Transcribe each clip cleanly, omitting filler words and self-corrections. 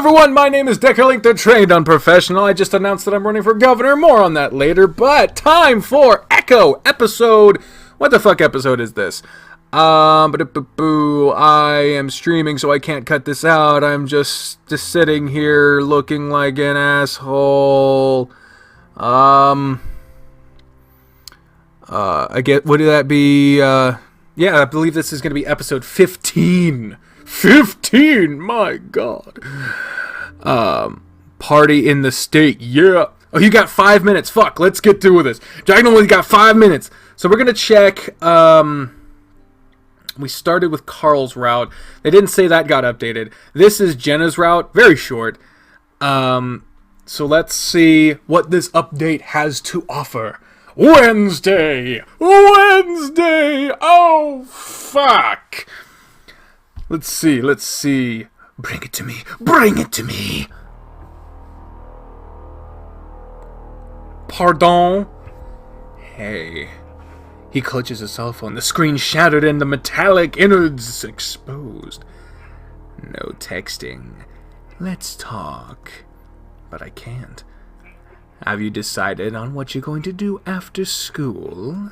everyone, my name is Deckerlink, the trained unprofessional. I just announced that I'm running for governor, more on that later, but time for Echo episode. What the fuck episode is this? I am streaming, so I can't cut this out. I'm just sitting here looking like an asshole. I get, would that be, yeah, I believe this is going to be episode 15. 15, my god. Party in the state, yeah. Oh, you got 5 minutes. Fuck, let's get through with this. Dragon only got 5 minutes. So we're going to check, we started with Karl's route. They didn't say that got updated. This is Jenna's route, very short. So let's see what this update has to offer. Wednesday! Oh, fuck! Let's see. Bring it to me. Pardon? Hey. He clutches his cell phone. The screen shattered and the metallic innards exposed. No texting. Let's talk. But I can't. Have you decided on what you're going to do after school?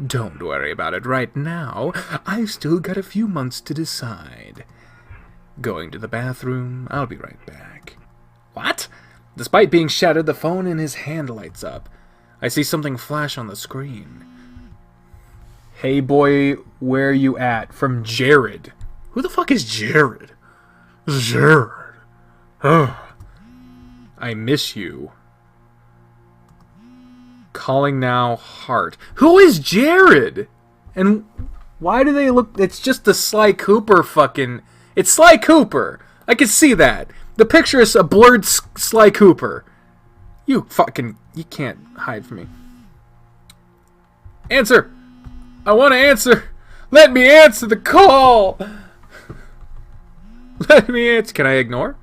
Don't worry about it right now. I've still got a few months to decide. Going to the bathroom. I'll be right back. What? Despite being shattered, the phone in his hand lights up. I see something flash on the screen. Hey boy, where you at? From Jared. Who the fuck is Jared? Jared. Ugh. I miss you. Calling now, heart. Who is Jared? And why do they look... It's just the Sly Cooper fucking... It's Sly Cooper. I can see that. The picture is a blurred Sly Cooper. You fucking... You can't hide from me. Answer. I want to answer. Let me answer the call. Let me answer. Can I ignore?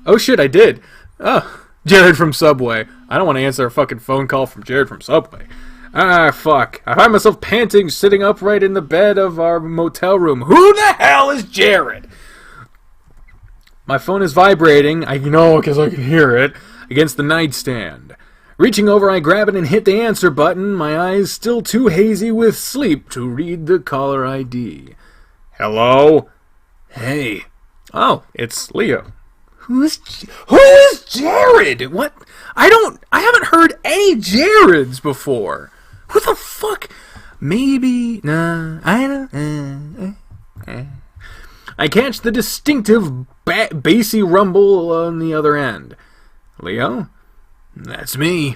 Oh shit, I did. Oh, Jared from Subway. I don't want to answer a fucking phone call from Jared from Subway. Ah, fuck. I find myself panting, sitting upright in the bed of our motel room. Who the hell is Jared? My phone is vibrating. I know because I can hear it. Against the nightstand. Reaching over, I grab it and hit the answer button. My eyes still too hazy with sleep to read the caller ID. Hello? Hey. Oh, it's Leo. Who is Jared? What? I haven't heard any Jareds before. Who the fuck? Maybe, nah, I don't, I catch the distinctive bassy rumble on the other end. Leo? That's me.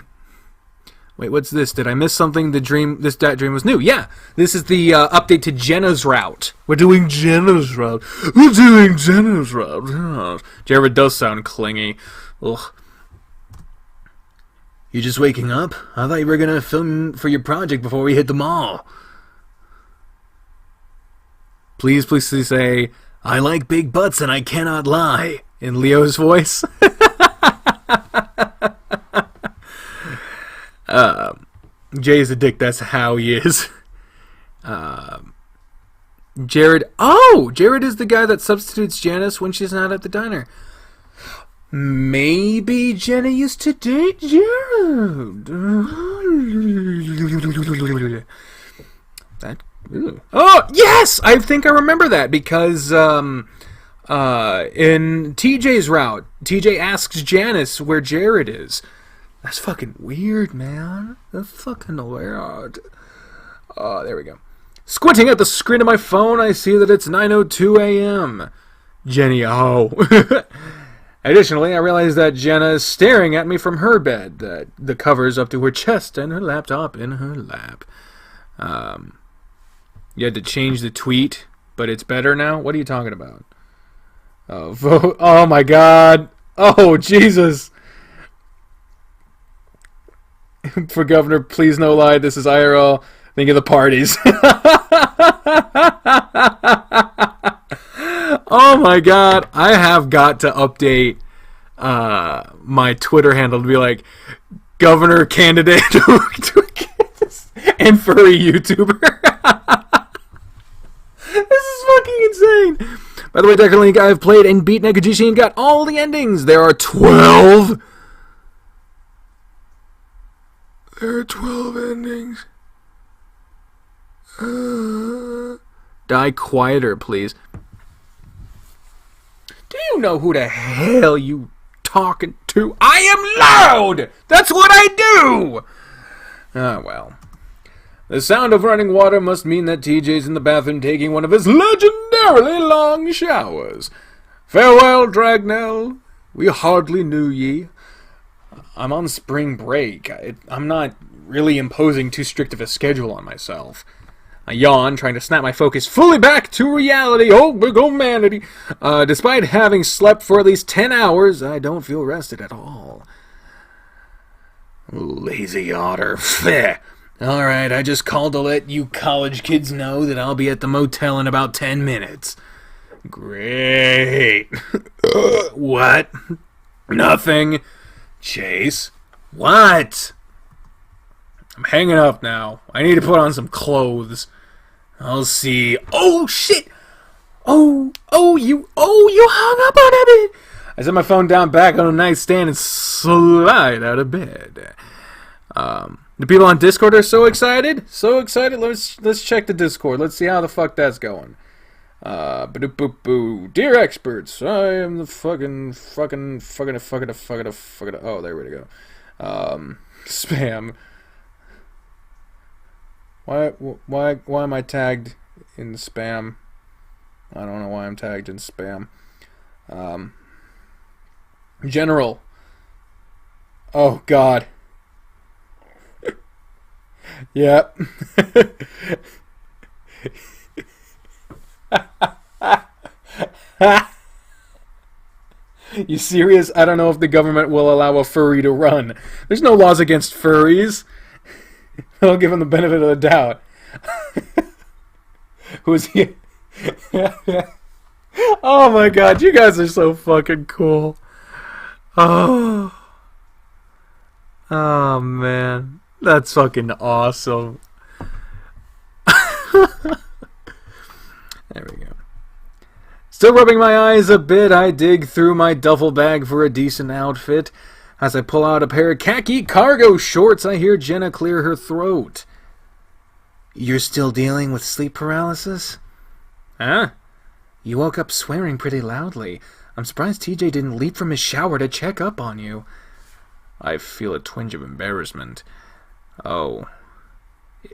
Wait, what's this? Did I miss something? That dream was new. Yeah, this is the update to Jenna's route. We're doing Jenna's route. Jared does sound clingy. Ugh. You just waking up? I thought you were gonna film for your project before we hit the mall. Please say, I like big butts and I cannot lie. In Leo's voice. Jay's a dick, that's how he is. Jared. Oh! Jared is the guy that substitutes Janice when she's not at the diner. Maybe Jenna used to date Jared. Oh, yes! I think I remember that because in TJ's route, TJ asks Janice where Jared is. That's fucking weird, man. That's fucking weird. Oh, there we go. Squinting at the screen of my phone, I see that it's 9:02 a.m. Jenny, oh. Additionally, I realize that Jenna is staring at me from her bed. The cover's up to her chest and her laptop in her lap. You had to change the tweet, but it's better now? What are you talking about? Oh, vote. Oh my god. Oh, Jesus. For governor, please no lie. This is IRL. Think of the parties. Oh my god. I have got to update my Twitter handle to be like governor candidate and furry YouTuber. This is fucking insane. By the way, Decker Link, I've played and beat Nekajishi and got all the endings. There are 12. There are 12 endings. Die quieter, please. Do you know who the hell you talking to? I am loud! That's what I do! Ah, well. The sound of running water must mean that TJ's in the bathroom taking one of his legendarily long showers. Farewell, Dragnell. We hardly knew ye. I'm on spring break. I'm not really imposing too strict of a schedule on myself. I yawn, trying to snap my focus fully back to reality. Oh, big old manity. Despite having slept for at least 10 hours, I don't feel rested at all. Lazy otter. Alright, I just called to let you college kids know that I'll be at the motel in about 10 minutes. Great. What? Nothing. Chase? What? I'm hanging up now. I need to put on some clothes. I'll see. Oh, shit! You hung up on it! I set my phone down back on a nightstand and slide out of bed. The people on Discord are so excited. So excited. Let's check the Discord. Let's see how the fuck that's going. Dear experts, I am the fucking. Oh, there we go. Spam. Why am I tagged in spam? I don't know why I'm tagged in spam. General. Oh God. Yep. You serious? I don't know if the government will allow a furry to run. There's no laws against furries. I'll give him the benefit of the doubt. Who's he? Oh my God, you guys are so fucking cool. Oh man. That's fucking awesome. There we go. Still rubbing my eyes a bit, I dig through my duffel bag for a decent outfit. As I pull out a pair of khaki cargo shorts, I hear Jenna clear her throat. You're still dealing with sleep paralysis? Huh? You woke up swearing pretty loudly. I'm surprised TJ didn't leap from his shower to check up on you. I feel a twinge of embarrassment. Oh,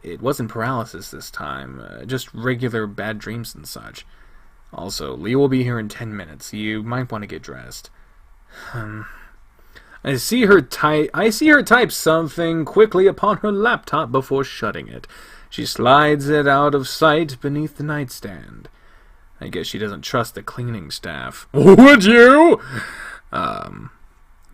it wasn't paralysis this time, just regular bad dreams and such. Also, Lee will be here in 10 minutes. You might want to get dressed. I see her type something quickly upon her laptop before shutting it. She slides it out of sight beneath the nightstand. I guess she doesn't trust the cleaning staff. Would you?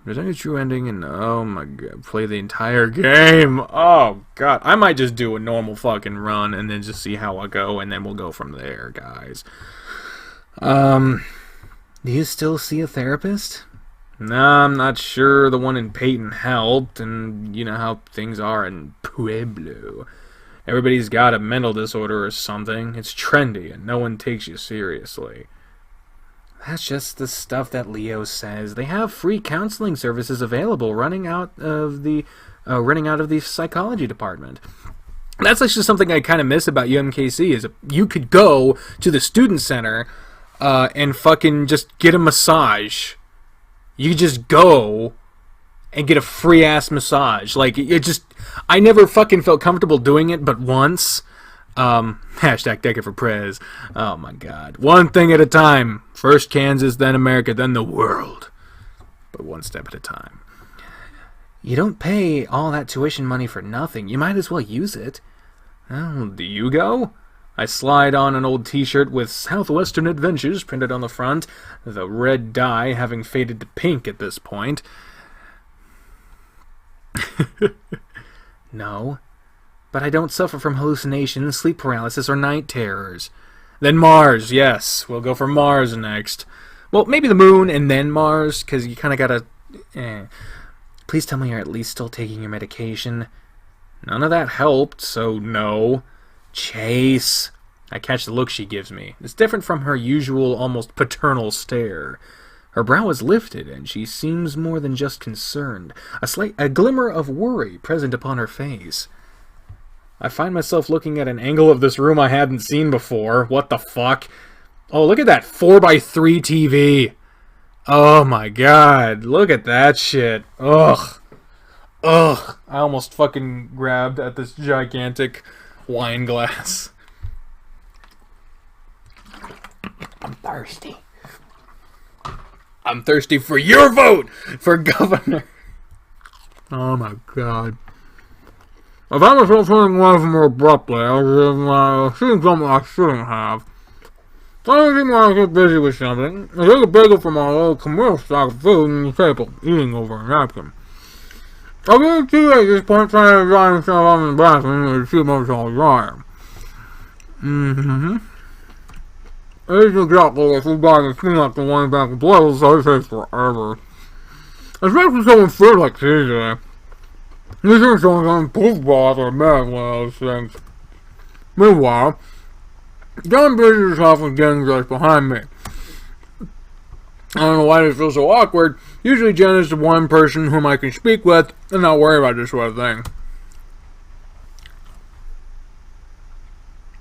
There's any true ending, and oh my God, play the entire game. Oh God, I might just do a normal fucking run and then just see how I go, and then we'll go from there, guys. Do you still see a therapist? Nah, I'm not sure the one in Peyton helped, and you know how things are in Pueblo. Everybody's got a mental disorder or something. It's trendy, and no one takes you seriously. That's just the stuff that Leo says. They have free counseling services available running out of the psychology department. That's actually something I kind of miss about UMKC, is you could go to the student center and fucking just get a massage. You could just go and get a free ass massage. Like, I never fucking felt comfortable doing it, but once. Hashtag Decker for Prez. Oh my God. One thing at a time. First Kansas, then America, then the world. But one step at a time. You don't pay all that tuition money for nothing. You might as well use it. Oh, do you go? I slide on an old t-shirt with Southwestern Adventures printed on the front, the red dye having faded to pink at this point. No. But I don't suffer from hallucinations, sleep paralysis, or night terrors. Then Mars, yes. We'll go for Mars next. Well, maybe the moon and then Mars, because you kind of gotta... Please tell me you're at least still taking your medication. None of that helped, so no. Chase. I catch the look she gives me. It's different from her usual, almost paternal stare. Her brow is lifted, and she seems more than just concerned. A glimmer of worry present upon her face. I find myself looking at an angle of this room I hadn't seen before. What the fuck? Oh, look at that 4x3 TV. Oh my god. Look at that shit. Ugh. Ugh. I almost fucking grabbed at this gigantic wine glass. I'm thirsty. I'm thirsty for your vote for governor. Oh my god. I found myself turning away from her abruptly. I was seeing something I shouldn't have. So I didn't want to get busy with something. I took a bagel from my old commercial stock of food on the table, eating over a napkin. I was too late at this point, trying to dry myself out in the bathroom with a few moments all dry. It is exactly like food bag and clean up the one back of bottles, so it takes forever. Especially someone food like TJ. These are someone on poof balls or mad one of those things. Meanwhile, John busies himself with getting dressed behind me. I don't know why this feels so awkward. Usually Jenna is the one person whom I can speak with and not worry about this sort of thing.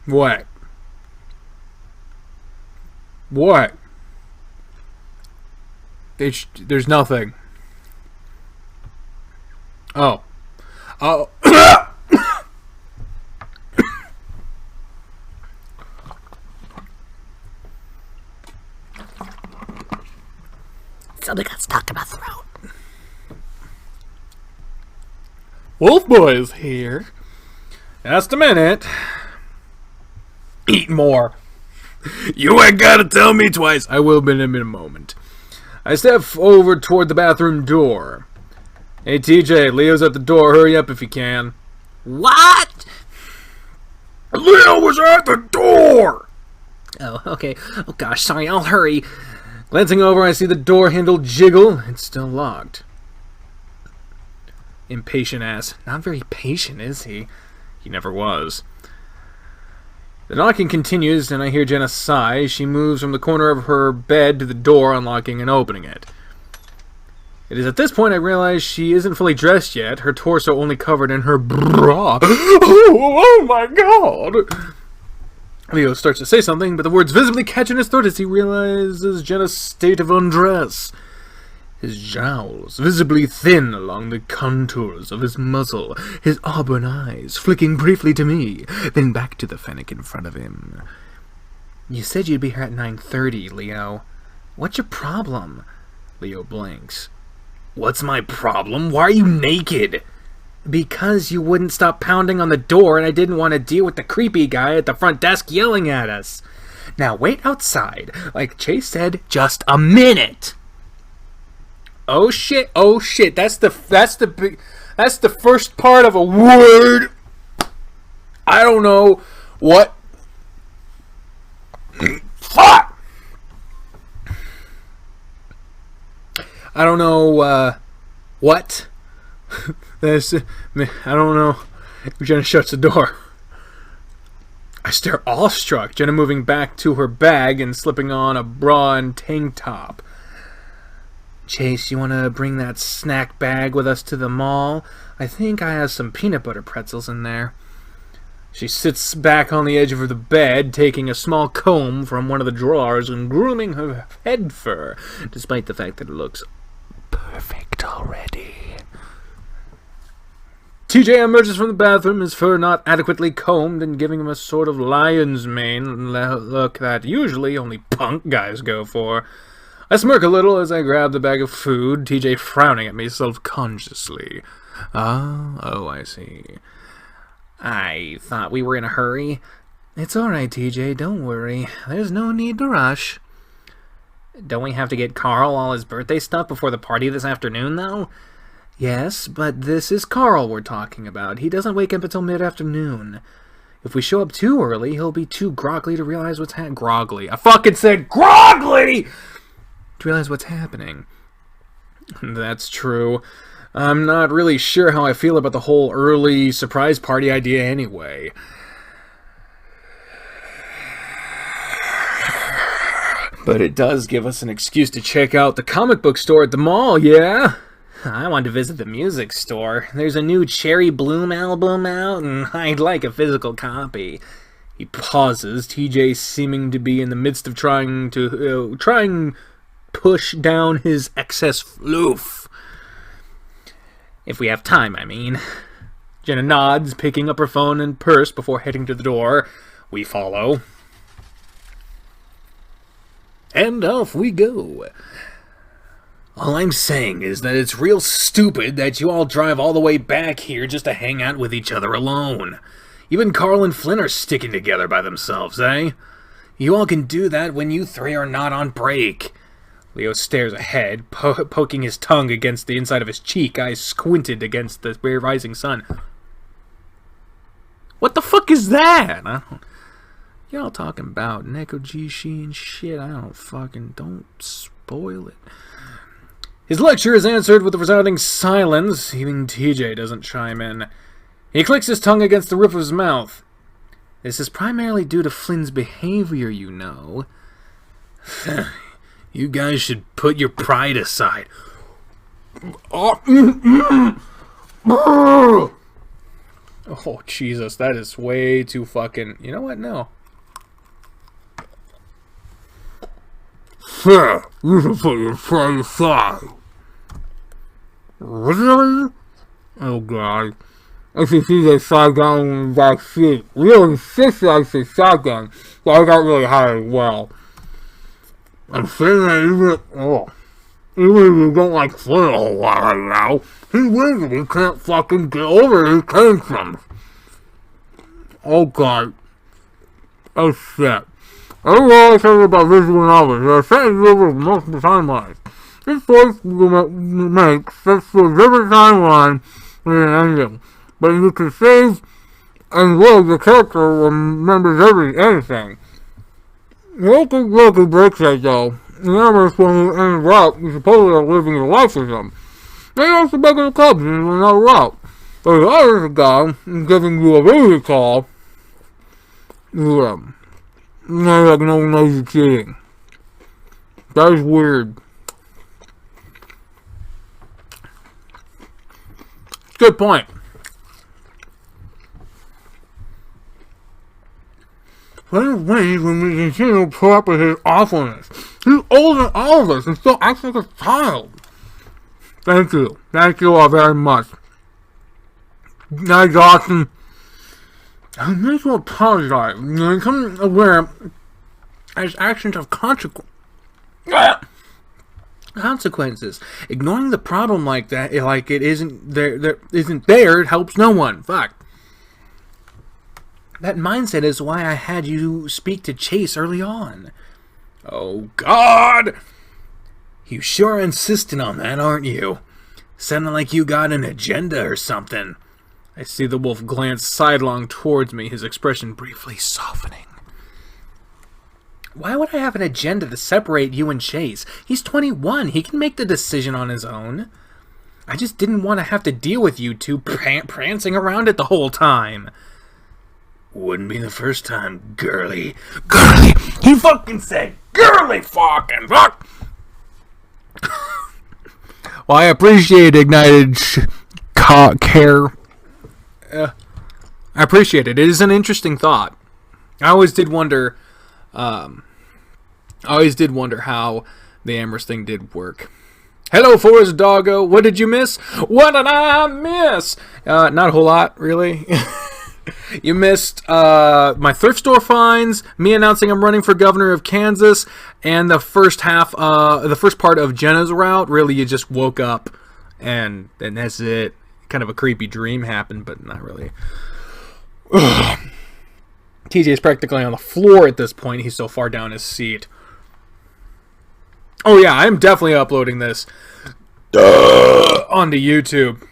What? What? There's nothing. Oh. Oh. Something got stuck in my throat. Wolf Boy is here. Just a minute. Eat more. You ain't gotta tell me twice. I will in a moment. I step over toward the bathroom door. Hey TJ, Leo's at the door. Hurry up if you can. What? Leo was at the door! Oh, okay. Oh gosh, sorry, I'll hurry. Glancing over, I see the door handle jiggle. It's still locked. Impatient ass. Not very patient, is he? He never was. The knocking continues, and I hear Jenna sigh. She moves from the corner of her bed to the door, unlocking and opening it. It is at this point I realize she isn't fully dressed yet, her torso only covered in her bra. Oh my god! Leo starts to say something, but the words visibly catch in his throat as he realizes Jenna's state of undress. His jowls visibly thin along the contours of his muzzle, his auburn eyes flicking briefly to me, then back to the fennec in front of him. You said you'd be here at 9:30, Leo. What's your problem? Leo blinks. What's my problem? Why are you naked? Because you wouldn't stop pounding on the door and I didn't want to deal with the creepy guy at the front desk yelling at us. Now wait outside. Like Chase said, just a minute. Oh shit, oh shit. That's the first part of a word. I don't know what. Fuck! I don't know, what? I don't know. Jenna shuts the door. I stare awestruck, Jenna moving back to her bag and slipping on a bra and tank top. Chase, you want to bring that snack bag with us to the mall? I think I have some peanut butter pretzels in there. She sits back on the edge of the bed, taking a small comb from one of the drawers and grooming her head fur, despite the fact that it looks perfect already. TJ emerges from the bathroom, his fur not adequately combed and giving him a sort of lion's mane look that usually only punk guys go for. I smirk a little as I grab the bag of food, TJ frowning at me self-consciously. Oh, I see. I thought we were in a hurry. It's alright, TJ, don't worry. There's no need to rush. Don't we have to get Karl all his birthday stuff before the party this afternoon, though? Yes, but this is Karl we're talking about. He doesn't wake up until mid-afternoon. If we show up too early, he'll be too groggly to realize what's Groggly. I fucking said groggly! To realize what's happening. That's true. I'm not really sure how I feel about the whole early surprise party idea anyway. But it does give us an excuse to check out the comic book store at the mall, yeah? I want to visit the music store. There's a new Cherry Bloom album out, and I'd like a physical copy. He pauses, TJ seeming to be in the midst of trying push down his excess floof. If we have time, I mean. Jenna nods, picking up her phone and purse before heading to the door. We follow. And off we go. All I'm saying is that it's real stupid that you all drive all the way back here just to hang out with each other alone. Even Karl and Flynn are sticking together by themselves, eh? You all can do that when you three are not on break. Leo stares ahead, poking his tongue against the inside of his cheek, eyes squinted against the rising sun. What the fuck is that? Y'all talking about Neko Jishi and shit. Don't spoil it. His lecture is answered with a resounding silence. Even TJ doesn't chime in. He clicks his tongue against the roof of his mouth. This is primarily due to Flynn's behavior, you know. You guys should put your pride aside. Oh, Jesus, that is way too fucking... You know what? No. Sir, you should put your pride aside. Really? Oh, God. I should see that shotgun in the back seat. Leo insisted I say shotgun, so I got really high as well. I'm saying that even if you don't like Flynn a whole lot right now, he wins and he can't fucking get over where he came from. Oh, God. Oh, shit. I don't know what I about visual novels. There are certain over multiple timelines. This voice will make sets to a different timeline with an ending. But you can save and load the character remembers anything. Local breaks that though. Remember when you interrupt, you supposedly are living your life with them. They also back in the clubs and you know route. But the other guy giving you a video call, you know, like no one knows you're cheating. That is weird. Good point. Flynn wins when we continue to put up with his awfulness. He's older than all of us and still acts like a child. Thank you. Thank you all very much. Now, Dawson, I need to apologize. I'm becoming aware his actions have Consequences. Ignoring the problem like that, like it isn't there, helps no one. Fuck. That mindset is why I had you speak to Chase early on. Oh, God! You sure are insistent on that, aren't you? Sounding like you got an agenda or something. I see the wolf glance sidelong towards me, his expression briefly softening. Why would I have an agenda to separate you and Chase? He's 21. He can make the decision on his own. I just didn't want to have to deal with you two prancing around it the whole time. Wouldn't be the first time, girly. Girly! He fucking said girly fucking fuck! Well, I appreciate Ignited care. I appreciate it. It is an interesting thought. I always did wonder how the Amherst thing did work. Hello, Forrest Doggo. What did you miss? What did I miss? Not a whole lot, really. You missed my thrift store finds, me announcing I'm running for governor of Kansas, and the first part of Jenna's route. Really, you just woke up, and that's it. Kind of a creepy dream happened, but not really. TJ's practically on the floor at this point. He's so far down his seat. Oh yeah, I'm definitely uploading this onto YouTube.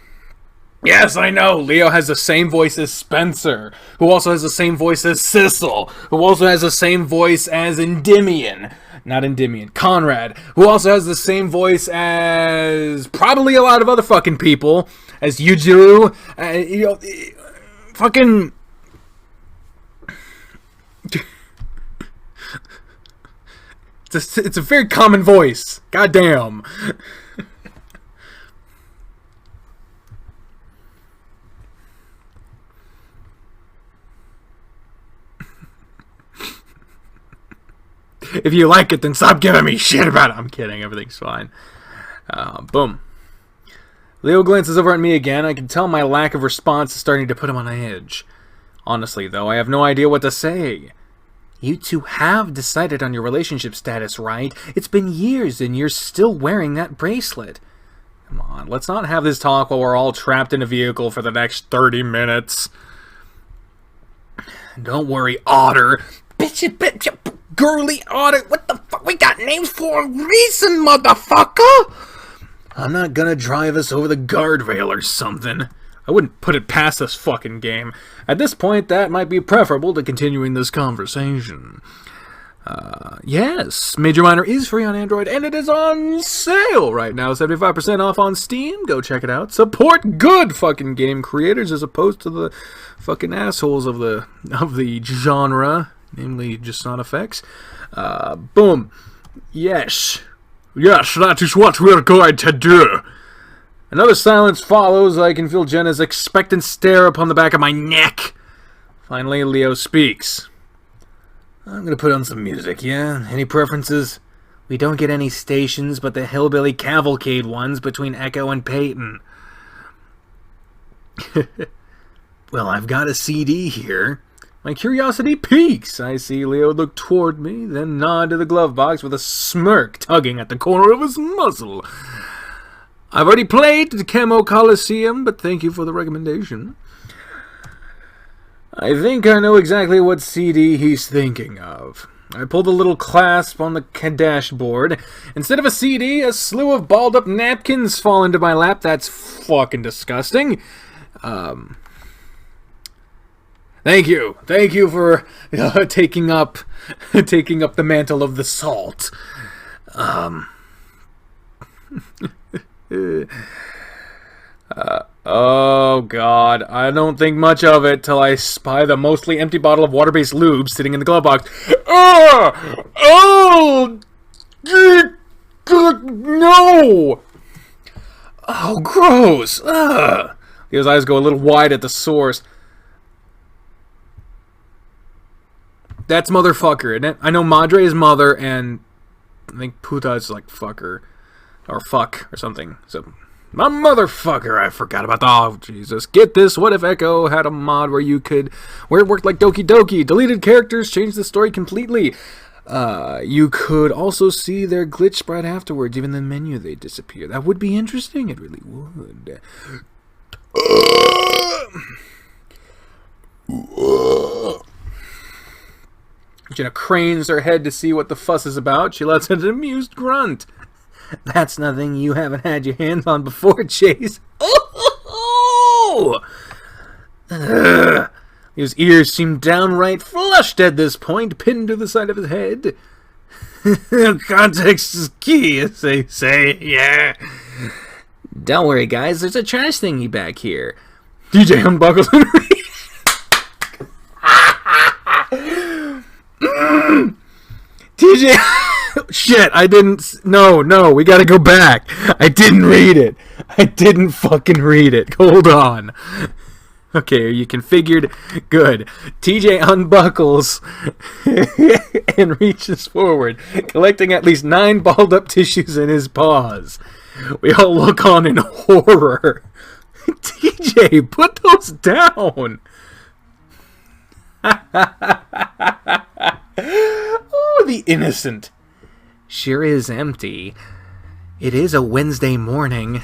Yes, I know. Leo has the same voice as Spencer, who also has the same voice as Sissel, who also has the same voice as Conrad, who also has the same voice as probably a lot of other fucking people, as Yujiro, fucking... It's a very common voice. Goddamn. If you like it, then stop giving me shit about it. I'm kidding. Everything's fine. Boom. Leo glances over at me again. I can tell my lack of response is starting to put him on edge. Honestly, though, I have no idea what to say. You two have decided on your relationship status, right? It's been years and you're still wearing that bracelet. Come on, let's not have this talk while we're all trapped in a vehicle for the next 30 minutes. Don't worry, Otter. Bitch, girly Otter. What the fuck? We got names for a reason, motherfucker! I'm not gonna drive us over the guardrail or something. I wouldn't put it past this fucking game. At this point, that might be preferable to continuing this conversation. Yes, Major Minor is free on Android, and it is on sale right now. 75% off on Steam. Go check it out. Support good fucking game creators as opposed to the fucking assholes of the genre, namely just sound effects. Boom. Yes, that is what we're going to do. Another silence follows. I can feel Jenna's expectant stare upon the back of my neck. Finally, Leo speaks. I'm gonna put on some music, yeah? Any preferences? We don't get any stations but the Hillbilly Cavalcade ones between Echo and Peyton. Well, I've got a CD here. My curiosity piques. I see Leo look toward me, then nod to the glove box with a smirk tugging at the corner of his muzzle. I've already played the Camo Coliseum, but thank you for the recommendation. I think I know exactly what CD he's thinking of. I pulled a little clasp on the dashboard. Instead of a CD, a slew of balled-up napkins fall into my lap. That's fucking disgusting. Thank you. Thank you for taking up the mantle of the salt. Oh god, I don't think much of it till I spy the mostly empty bottle of water-based lube sitting in the glove box. Oh! No! Oh, gross! Leo's eyes go a little wide at the source. That's motherfucker, isn't it? I know Madre is mother, and I think puta is like fucker. Or fuck, or something. So, my motherfucker, I forgot about that. Oh, Jesus. Get this, what if Echo had a mod where it worked like Doki Doki? Deleted characters, changed the story completely. You could also see their glitch right afterwards, even the menu, they disappear. That would be interesting, it really would. Jenna cranes her head to see what the fuss is about. She lets out an amused grunt. That's nothing you haven't had your hands on before, Chase. Oh! His ears seem downright flushed at this point, pinned to the side of his head. Context is key, as they say, yeah. Don't worry, guys, there's a trash thingy back here. DJ unbuckles and TJ... Shit, I didn't... No, we gotta go back. I didn't read it. I didn't fucking read it. Hold on. Okay, are you configured? Good. TJ unbuckles and reaches forward, collecting at least 9 balled up tissues in his paws. We all look on in horror. TJ, put those down. Oh, the innocent. Sure is empty. It is a Wednesday morning.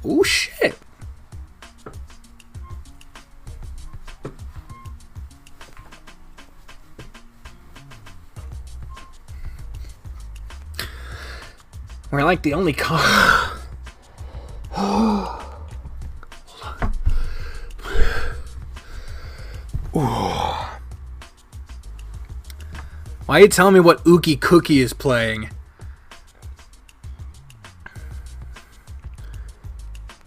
Oh, shit. We're like the only car. Why are you telling me what Ookie Cookie is playing?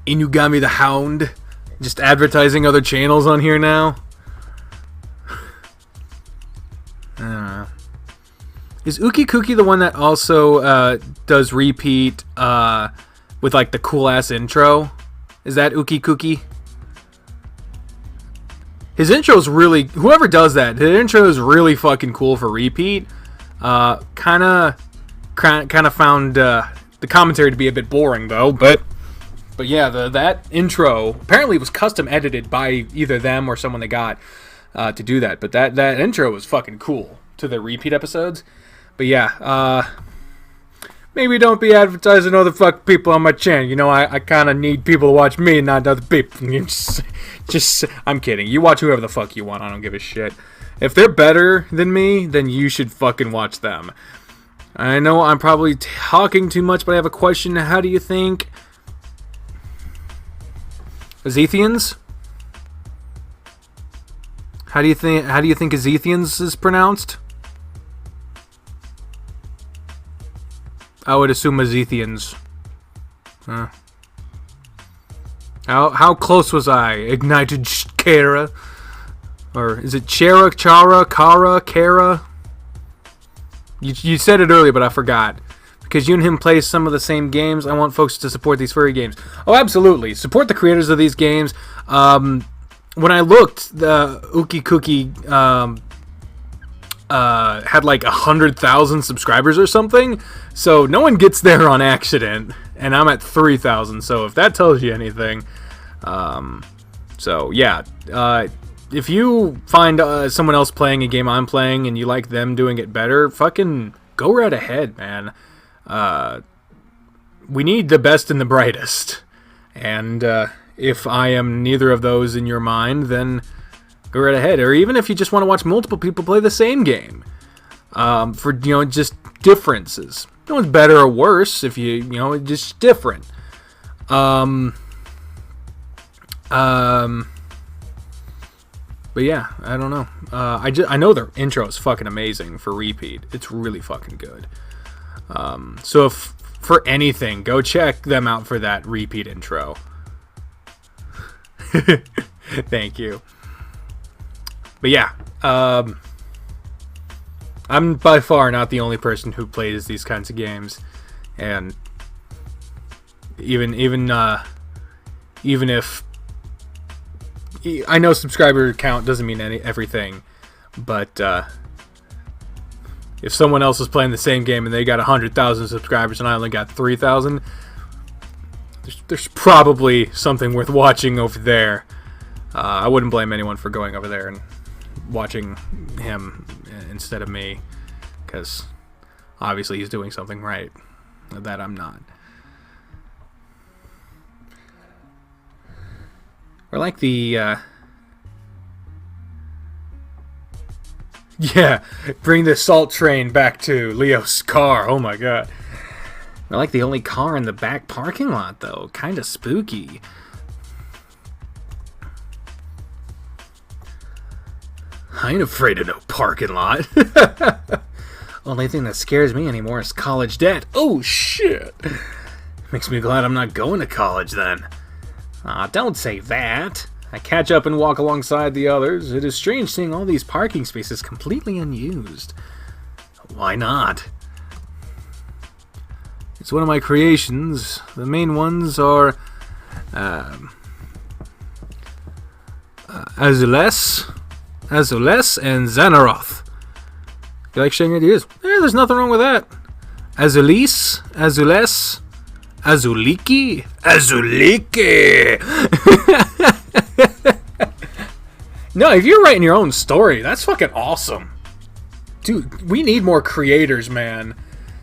Inugami the Hound? Just advertising other channels on here now? I don't know. Is Ookie Cookie the one that also does repeat with like the cool ass intro? Is that Ookie Cookie? His intro's really, whoever does that, the intro is really fucking cool for repeat. Kind of found the commentary to be a bit boring though, but yeah, that intro apparently was custom edited by either them or someone they got to do that. But that intro was fucking cool to the repeat episodes. But yeah, maybe don't be advertising other fuck people on my channel. You know, I kind of need people to watch me, not other people. Just, I'm kidding. You watch whoever the fuck you want. I don't give a shit. If they're better than me, then you should fucking watch them. I know I'm probably talking too much, but I have a question. How do you think Azithians? How do you think Azithians is pronounced? I would assume Azithians. How close was I? Ignited Kara? Or is it Chara, Kara, Kara? You said it earlier, but I forgot. Because you and him play some of the same games, I want folks to support these furry games. Oh, absolutely. Support the creators of these games. When I looked, the Ookie Cookie had like 100,000 subscribers or something. So no one gets there on accident. And I'm at 3,000. So if that tells you anything. So yeah. If you find someone else playing a game I'm playing and you like them doing it better, fucking go right ahead, man. We need the best and the brightest. And if I am neither of those in your mind, then go right ahead. Or even if you just want to watch multiple people play the same game. For, just differences. No one's better or worse if just different. But yeah, I don't know. I know their intro is fucking amazing for repeat. It's really fucking good. So if for anything, go check them out for that repeat intro. Thank you. But yeah, I'm by far not the only person who plays these kinds of games, and even if I know subscriber count doesn't mean everything, but if someone else is playing the same game and they got 100,000 subscribers and I only got 3,000, there's probably something worth watching over there. I wouldn't blame anyone for going over there and watching him instead of me, because obviously he's doing something right that I'm not. Or like the, yeah, bring the salt train back to Leo's car. Oh my god. I like the only car in the back parking lot, though. Kinda spooky. I ain't afraid of no parking lot. Only thing that scares me anymore is college debt. Oh shit. Makes me glad I'm not going to college then. Don't say that. I catch up and walk alongside the others. It is strange seeing all these parking spaces completely unused. Why not? It's one of my creations. The main ones are Azules, and Xanaroth. You like sharing ideas? There's nothing wrong with that. Azules, Azuliki? No, if you're writing your own story, that's fucking awesome. Dude, we need more creators, man.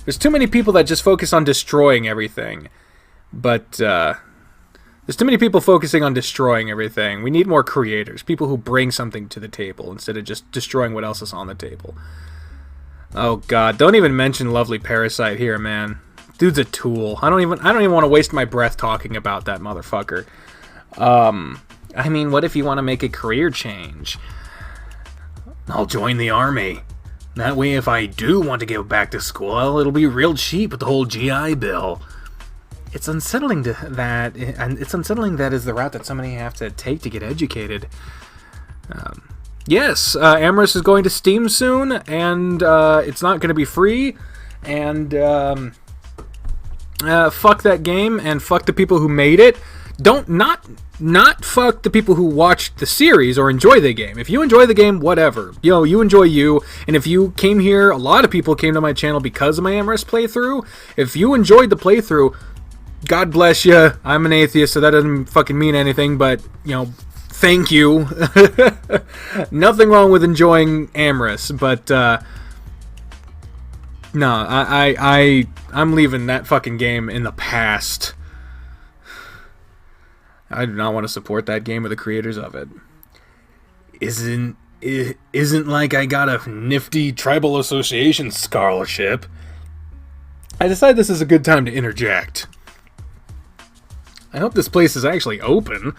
There's too many people that just focus on destroying everything. But, there's too many people focusing on destroying everything. We need more creators. People who bring something to the table instead of just destroying what else is on the table. Oh god, don't even mention Lovely Parasite here, man. Dude's a tool. I don't even want to waste my breath talking about that motherfucker. I mean, what if you want to make a career change? I'll join the army. That way, if I do want to go back to school, it'll be real cheap with the whole GI Bill. It's unsettling that is the route that so many have to take to get educated. Yes, Amherst is going to Steam soon, and it's not going to be free, and fuck that game, and fuck the people who made it. Don't not fuck the people who watched the series or enjoy the game. If you enjoy the game, whatever. You know, you enjoy you, and if you came here, a lot of people came to my channel because of my Amherst playthrough. If you enjoyed the playthrough, God bless you. I'm an atheist, so that doesn't fucking mean anything, but, you know, thank you. Nothing wrong with enjoying Amherst, but no, I'm leaving that fucking game in the past. I do not want to support that game or the creators of it. Isn't like I got a nifty tribal association scholarship. I decided this is a good time to interject. I hope this place is actually open.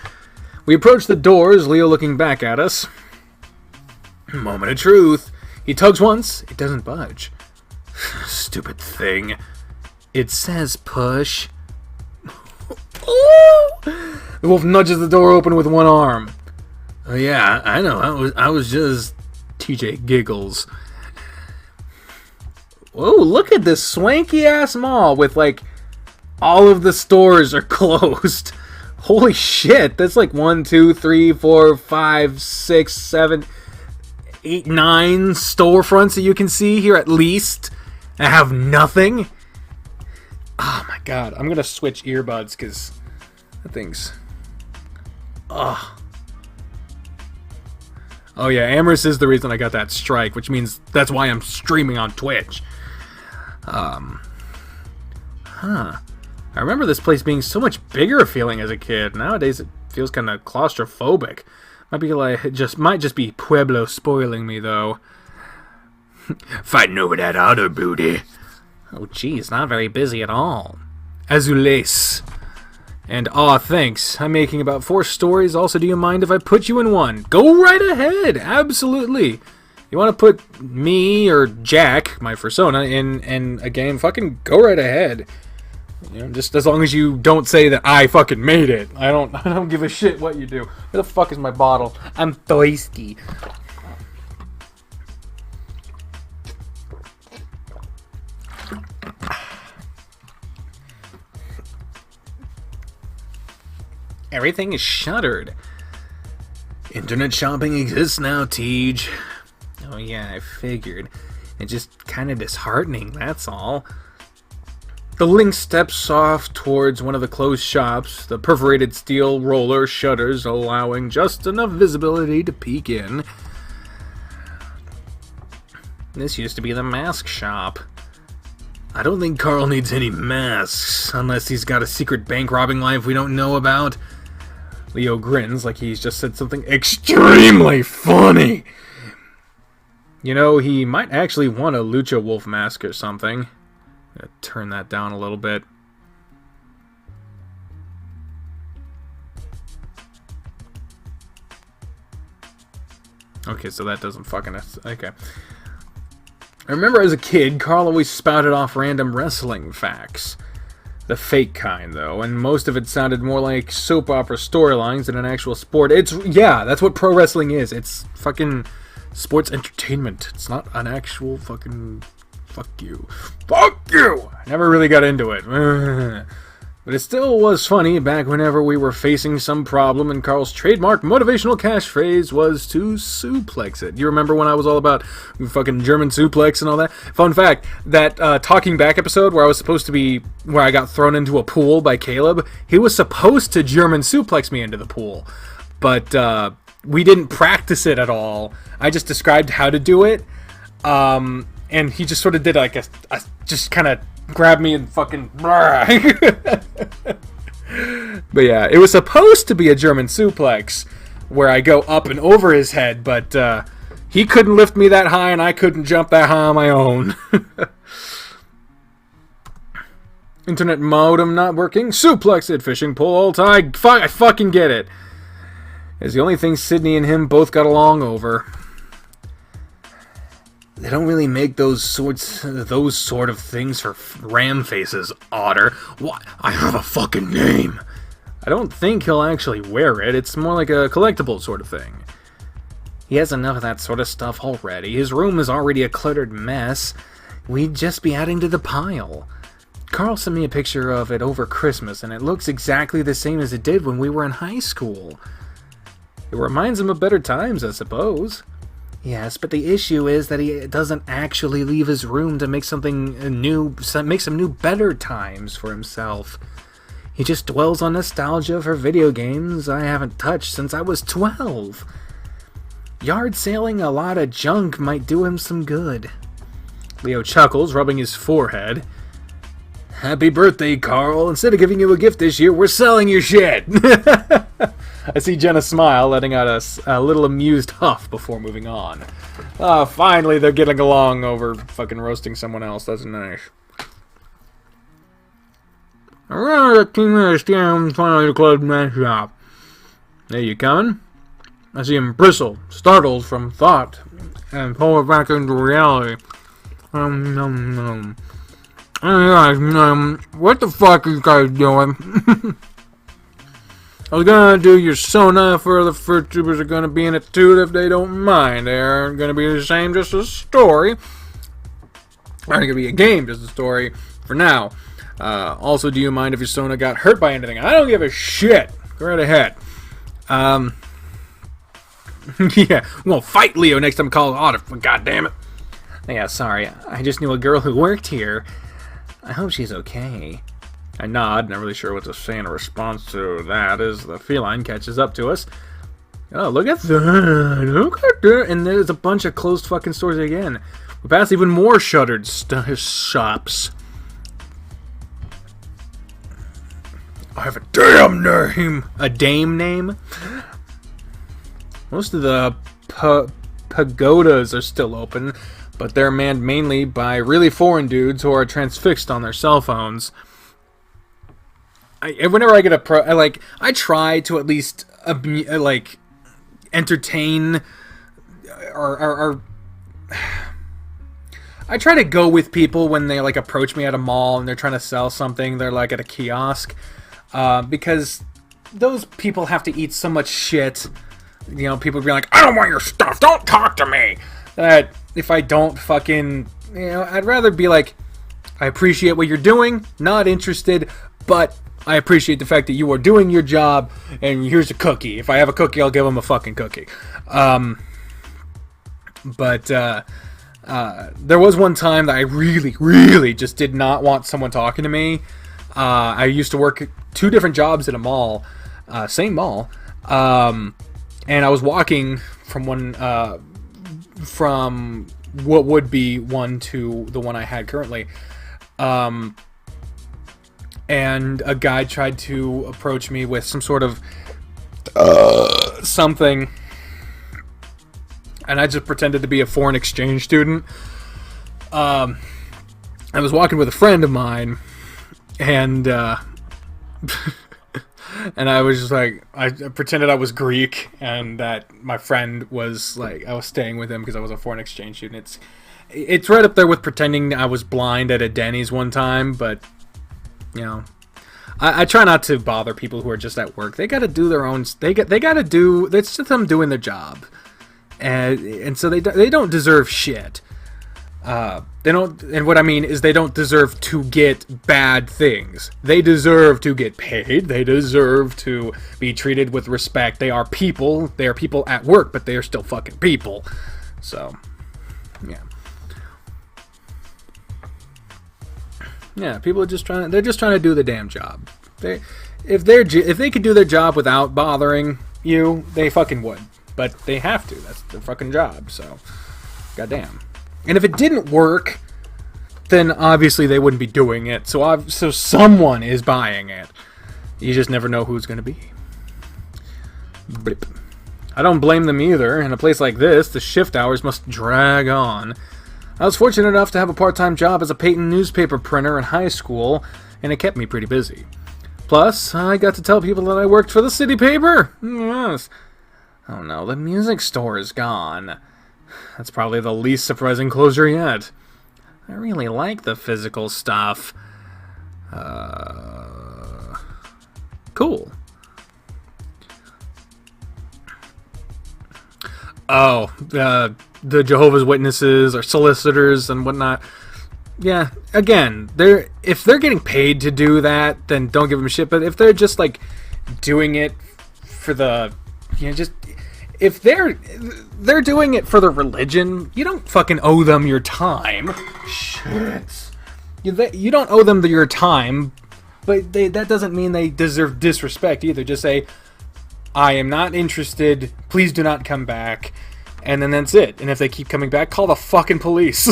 We approach the doors, Leo looking back at us. Moment of truth. He tugs once, it doesn't budge. Stupid thing. It says push. The wolf nudges the door open with one arm. Oh yeah, I know. I was just... TJ giggles. Whoa, look at this swanky ass mall with like all of the stores are closed. Holy shit, that's like 1, 2, 3, 4, 5, 6, 7, 8, 9 storefronts that you can see here at least. I have nothing. Oh my god, I'm gonna switch earbuds because that thing's... Ugh. Oh yeah, Amherst is the reason I got that strike, which means that's why I'm streaming on Twitch. I remember this place being so much bigger feeling as a kid. Nowadays it feels kind of claustrophobic. Might just be Pueblo spoiling me though. Fighting over that other booty. Oh geez, not very busy at all. Azules. And aw, thanks. I'm making about 4 stories. Also, do you mind if I put you in one? Go right ahead. Absolutely. You want to put me or Jack, my persona, in a game? Fucking go right ahead. You know, just as long as you don't say that I fucking made it. I don't give a shit what you do. Where the fuck is my bottle? I'm thirsty. Everything is shuttered. Internet shopping exists now, Tej. Oh yeah, I figured. It's just kind of disheartening, that's all. The Link steps off towards one of the closed shops, the perforated steel roller shutters allowing just enough visibility to peek in. This used to be the mask shop. I don't think Karl needs any masks, unless he's got a secret bank robbing life we don't know about. Leo grins like he's just said something extremely funny. You know, he might actually want a Lucha Wolf mask or something. I'm gonna turn that down a little bit. Okay, so that doesn't fucking... Okay. I remember as a kid, Karl always spouted off random wrestling facts. The fake kind, though, and most of it sounded more like soap opera storylines than an actual sport. Yeah, that's what pro wrestling is. It's fucking sports entertainment. It's not an actual fucking... Fuck you. Fuck you! I never really got into it. But it still was funny back whenever we were facing some problem and Karl's trademark motivational catchphrase was to suplex it. You remember when I was all about fucking German suplex and all that? Fun fact, that Talking Back episode where I got thrown into a pool by Caleb, he was supposed to German suplex me into the pool. But we didn't practice it at all. I just described how to do it. And he just sort of did like a just kind of grabbed me and fucking... But yeah, it was supposed to be a German suplex where I go up and over his head, but he couldn't lift me that high and I couldn't jump that high on my own. Internet modem not working. Suplex it, fishing pole, tie. I fucking get it. It's the only thing Sydney and him both got along over. They don't really make those sort of things for ram faces, Otter. What? I have a fucking name. I don't think he'll actually wear it. It's more like a collectible sort of thing. He has enough of that sort of stuff already. His room is already a cluttered mess. We'd just be adding to the pile. Karl sent me a picture of it over Christmas, and it looks exactly the same as it did when we were in high school. It reminds him of better times, I suppose. Yes, but the issue is that he doesn't actually leave his room to make something new, make some new better times for himself. He just dwells on nostalgia for video games I haven't touched since I was 12. Yard sailing a lot of junk might do him some good. Leo chuckles, rubbing his forehead. Happy birthday, Karl. Instead of giving you a gift this year, we're selling your shit. I see Jenna smile, letting out a little amused huff before moving on. Finally, they're getting along over fucking roasting someone else. That's nice. Around 15 minutes, I'm finally to close my shop. Hey, you coming? I see him bristle, startled from thought, and pull it back into reality. What the fuck are you guys doing? I was gonna do your Sona for the fruit tubers are gonna be in it too if they don't mind. They're gonna be the same, just a story. They're gonna be a game, just a story for now. Also, do you mind if your Sona got hurt by anything? I don't give a shit. Go right ahead. Yeah, we're gonna fight Leo next time I call audit. God damn it. Yeah, sorry. I just knew a girl who worked here. I hope she's okay. I nod, not really sure what to say in response to that as the feline catches up to us. Oh, look at that. Look at that. And there's a bunch of closed fucking stores again. We pass even more shuttered shops. I have a damn name. A dame name? Most of the pagodas are still open, but they're manned mainly by really foreign dudes who are transfixed on their cell phones. Whenever I get I try to at least entertain or I try to go with people when they approach me at a mall and they're trying to sell something. They're at a kiosk because those people have to eat so much shit. You know, people be like, I don't want your stuff. Don't talk to me. That if I don't fucking, I'd rather be like, I appreciate what you're doing. Not interested, but I appreciate the fact that you are doing your job, and here's a cookie. If I have a cookie, I'll give them a fucking cookie. But there was one time that I really, really just did not want someone talking to me. I used to work 2 different jobs at a mall, same mall, and I was walking from from what would be one to the one I had currently. And a guy tried to approach me with some sort of something, and I just pretended to be a foreign exchange student. I was walking with a friend of mine, and and I was just I pretended I was Greek, and that my friend was I was staying with him because I was a foreign exchange student. It's right up there with pretending I was blind at a Denny's one time, but I try not to bother people who are just at work. They got to do their own. They got to do. It's just them doing their job, and so they don't deserve shit. They don't. And what I mean is they don't deserve to get bad things. They deserve to get paid. They deserve to be treated with respect. They are people. They are people at work, but they are still fucking people. So, yeah. Yeah, people are just trying. They're just trying to do the damn job. If they could do their job without bothering you, they fucking would. But they have to. That's their fucking job. So, goddamn. And if it didn't work, then obviously they wouldn't be doing it. So someone is buying it. You just never know who's gonna be. Blip. I don't blame them either. In a place like this, the shift hours must drag on. I was fortunate enough to have a part-time job as a Peyton newspaper printer in high school, and it kept me pretty busy. Plus, I got to tell people that I worked for the city paper. Yes. Oh no, the music store is gone. That's probably the least surprising closure yet. I really like the physical stuff. Cool. Oh, the Jehovah's Witnesses or solicitors and whatnot. Yeah, again, if they're getting paid to do that, then don't give them shit. But if they're just like doing it for the, just if they're doing it for the religion, you don't fucking owe them your time. Shit, you don't owe them your time, but that doesn't mean they deserve disrespect either. Just say, I am not interested. Please do not come back, and then that's it. And if they keep coming back, call the fucking police.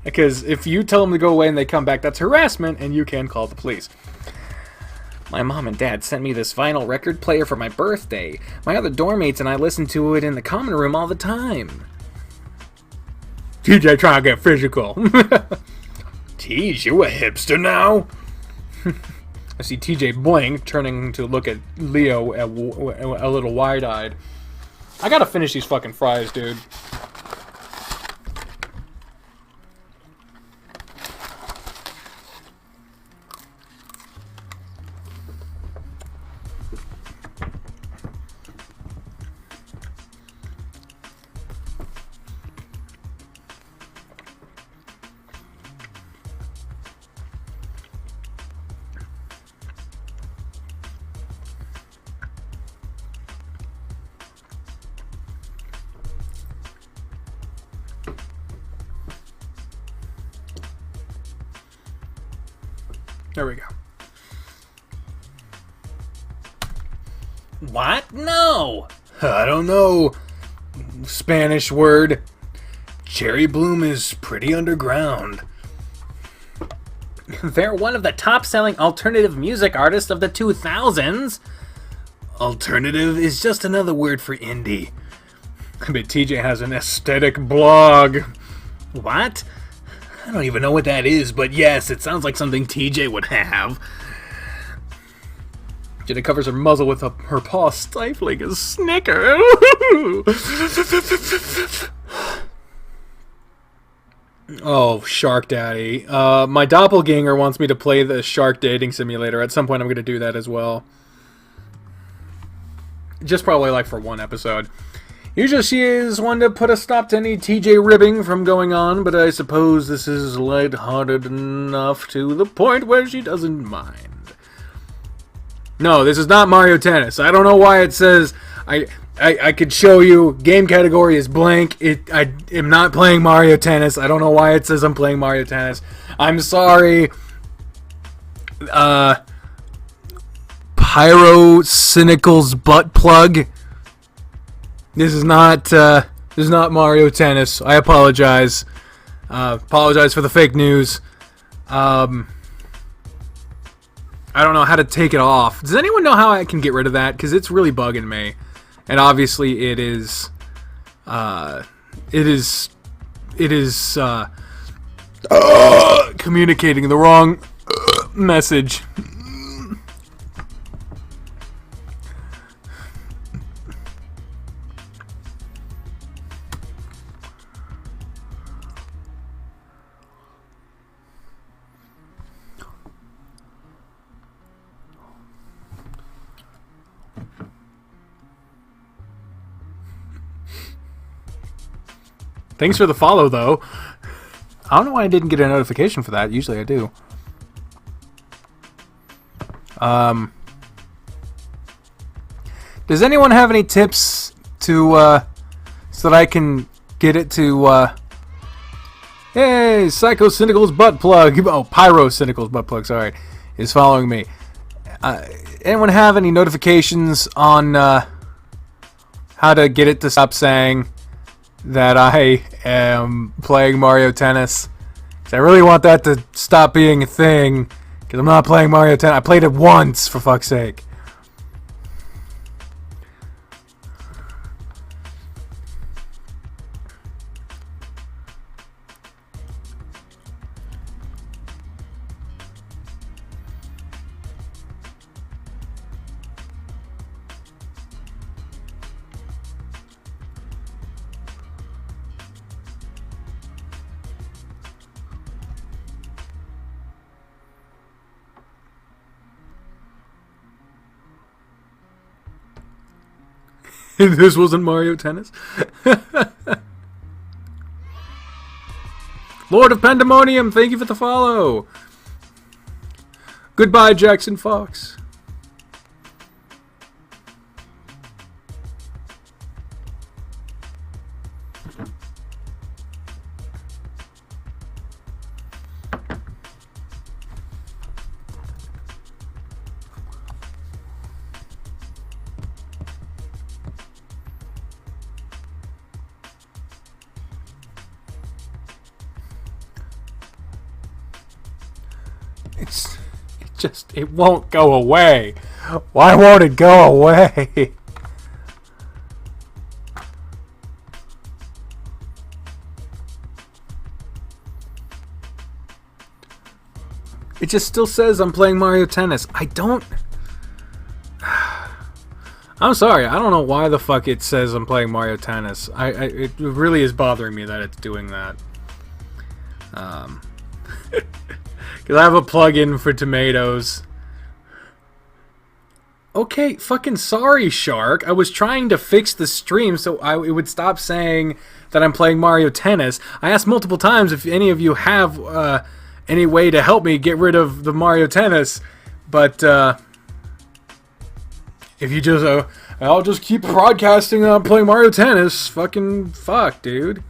Because if you tell them to go away and they come back, that's harassment, and you can call the police. My mom and dad sent me this vinyl record player for my birthday. My other dorm mates and I listen to it in the common room all the time. TJ trying to get physical. Tease, you a hipster now? I see TJ blink, turning to look at Leo a little wide-eyed. I gotta finish these fucking fries, dude. There we go. What? No! I don't know. Spanish word. Cherry Bloom is pretty underground. They're one of the top-selling alternative music artists of the 2000s. Alternative is just another word for indie. I bet TJ has an aesthetic blog. What? I don't even know what that is, but yes, it sounds like something TJ would have. Jenna covers her muzzle with her paw, stifling a snicker. Oh, Shark Daddy. My doppelganger wants me to play the Shark Dating Simulator. At some point, I'm going to do that as well. Just probably like for one episode. Usually she is one to put a stop to any TJ ribbing from going on, but I suppose this is lighthearted enough to the point where she doesn't mind. No, this is not Mario Tennis. I don't know why it says... I could show you. Game category is blank. I am not playing Mario Tennis. I don't know why it says I'm playing Mario Tennis. I'm sorry. Pyro Cynical's butt plug. This is not Mario Tennis. I apologize. Apologize for the fake news. I don't know how to take it off. Does anyone know how I can get rid of that? Because it's really bugging me. And obviously it is communicating the wrong message. Thanks for the follow, though. I don't know why I didn't get a notification for that. Usually I do. Does anyone have any tips to, so that I can get it to, hey, Psycho Cynical's butt plug. Oh, Pyro Cynical's butt plug, sorry, is following me. Anyone have any notifications on, how to get it to stop saying that I am playing Mario Tennis? 'Cause I really want that to stop being a thing, because I'm not playing Mario Tennis. I played it once, for fuck's sake. This wasn't Mario Tennis. Lord of Pandemonium, thank you for the follow. Goodbye, Jackson Fox. It won't go away. Why won't it go away? It just still says I'm playing Mario Tennis. I don't... I'm sorry. I don't know why the fuck it says I'm playing Mario Tennis. It really is bothering me that it's doing that. Because I have a plugin for tomatoes. Okay, fucking sorry, Shark. I was trying to fix the stream so it would stop saying that I'm playing Mario Tennis. I asked multiple times if any of you have any way to help me get rid of the Mario Tennis. But if you just... I'll just keep broadcasting playing Mario Tennis. Fucking fuck, dude.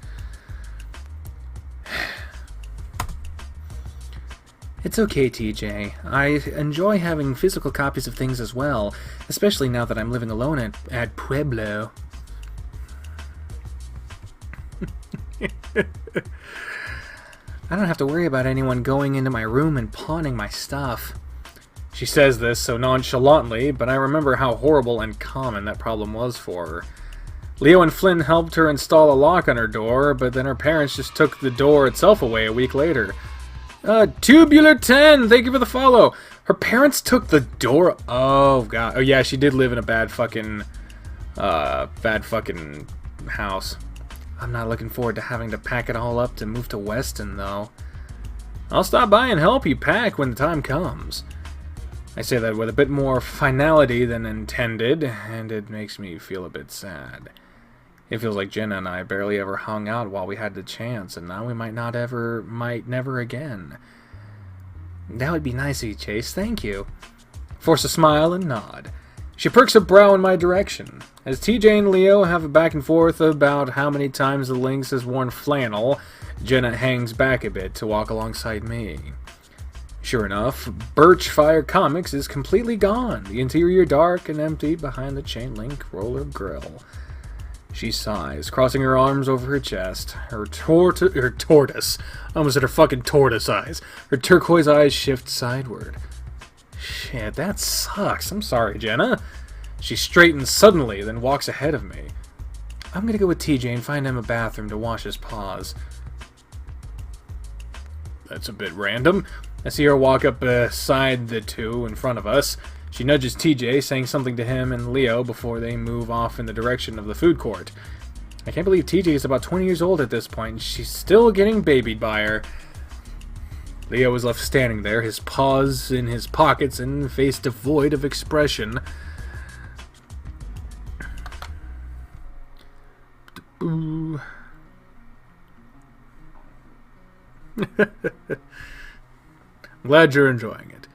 It's okay, TJ. I enjoy having physical copies of things as well, especially now that I'm living alone at Pueblo. I don't have to worry about anyone going into my room and pawning my stuff. She says this so nonchalantly, but I remember how horrible and common that problem was for her. Leo and Flynn helped her install a lock on her door, but then her parents just took the door itself away a week later. Tubular 10, thank you for the follow. Her parents took the door... Oh, God. Oh, yeah, she did live in a bad fucking house. I'm not looking forward to having to pack it all up to move to Weston, though. I'll stop by and help you pack when the time comes. I say that with a bit more finality than intended, and it makes me feel a bit sad. It feels like Jenna and I barely ever hung out while we had the chance, and now we might never again. That would be nice of you, Chase, thank you. Force a smile and nod. She perks her brow in my direction. As TJ and Leo have a back and forth about how many times the Lynx has worn flannel, Jenna hangs back a bit to walk alongside me. Sure enough, Birchfire Comics is completely gone, the interior dark and empty behind the chain-link roller grill. She sighs, crossing her arms over her chest. Her tortoise. I almost said her fucking tortoise eyes. Her turquoise eyes shift sideward. Shit, that sucks. I'm sorry, Jenna. She straightens suddenly, then walks ahead of me. I'm gonna go with TJ and find him a bathroom to wash his paws. That's a bit random. I see her walk up beside the two in front of us. She nudges TJ, saying something to him and Leo before they move off in the direction of the food court. I can't believe TJ is about 20 years old at this point, and she's still getting babied by her. Leo is left standing there, his paws in his pockets and face devoid of expression. Ooh. I'm glad you're enjoying it.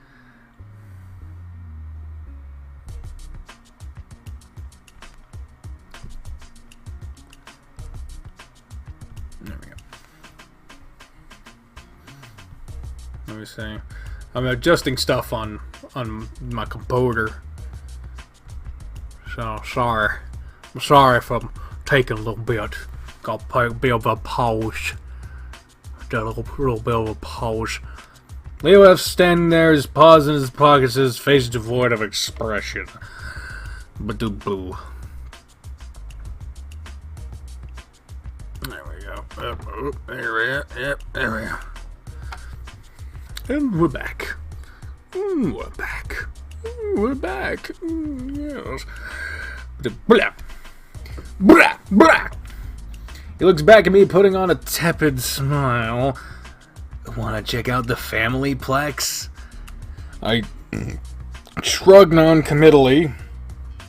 There we go. Let me see. I'm adjusting stuff on my computer. So sorry. I'm sorry if I'm taking a little bit. Got a bit of a pause. Got a little bit of a pause. Leo F. standing there, his paws in his pockets, his face devoid of expression. Ba-doo-boo. There we go. There we go. Yep, there we go. And we're back. We're back. We're back. Yes. Blah. Blah. Blah. He looks back at me, putting on a tepid smile. Want to check out the family plex? I shrug non-committally.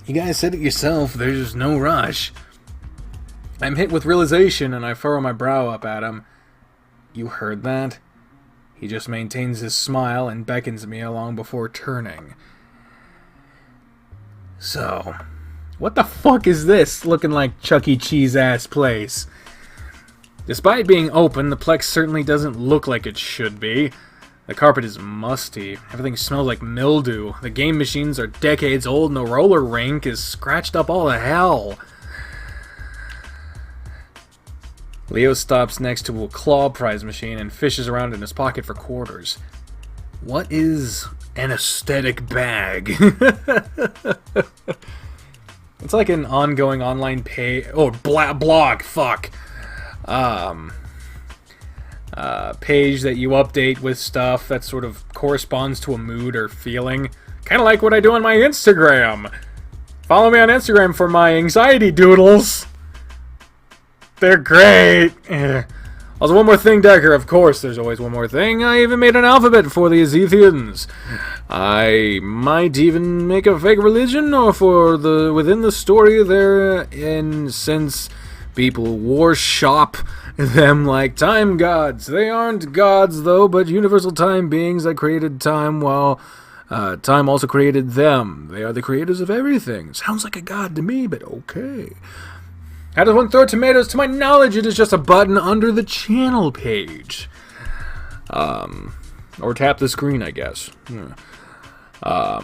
You guys said it yourself, there's no rush. I'm hit with realization and I furrow my brow up at him. You heard that? He just maintains his smile and beckons me along before turning. So, what the fuck is this looking like Chuck E. Cheese ass place? Despite being open, the Plex certainly doesn't look like it should be. The carpet is musty. Everything smells like mildew. The game machines are decades old and the roller rink is scratched up all to hell. Leo stops next to a claw prize machine and fishes around in his pocket for quarters. What is an aesthetic bag? It's like an ongoing online page... Oh, blog, fuck. Page that you update with stuff that sort of corresponds to a mood or feeling. Kind of like what I do on my Instagram. Follow me on Instagram for my anxiety doodles. They're great. Also, one more thing, Decker. Of course, there's always one more thing. I even made an alphabet for the Ezethians. I might even make a fake religion, or for the within the story there, and since people worship them like time gods. They aren't gods, though, but universal time beings that created time while time also created them. They are the creators of everything. Sounds like a god to me, but okay. How does one throw tomatoes? To my knowledge, it is just a button under the channel page. Or tap the screen, I guess. A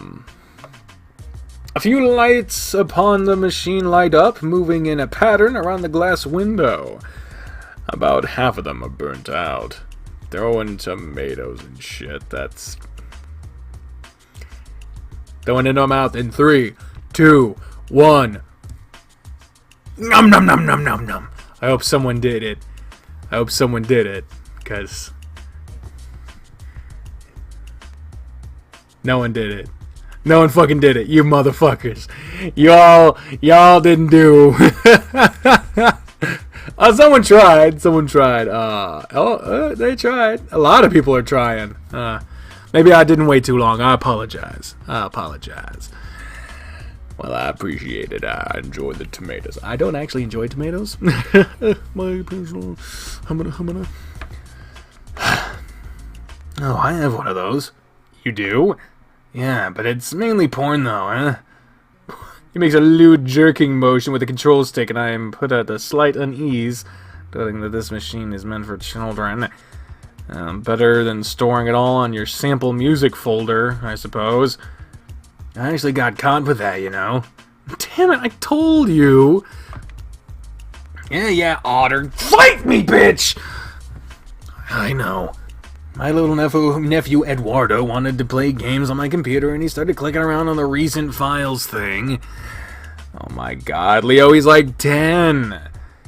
few lights upon the machine light up, moving in a pattern around the glass window. About half of them are burnt out. Throwing tomatoes and shit, that's... Throwing it in my mouth in 3, 2, 1... Nom nom nom nom nom nom. I hope someone did it. I hope someone did it. Because... no one did it. No one fucking did it. You motherfuckers. Y'all didn't do... someone tried. Someone tried. They tried. A lot of people are trying. Maybe I didn't wait too long. I apologize. Well, I appreciate it. I enjoy the tomatoes. I don't actually enjoy tomatoes. My personal... Humana. Oh, I have one of those. You do? Yeah, but it's mainly porn, though, huh? He makes a lewd jerking motion with the control stick, and I am put at a slight unease, noting that this machine is meant for children. Better than storing it all on your sample music folder, I suppose. I actually got caught with that, you know. Damn it, I told you! Yeah, Otter. Fight me, bitch! I know. My little nephew Eduardo wanted to play games on my computer, and he started clicking around on the recent files thing. Oh my god, Leo, he's like 10!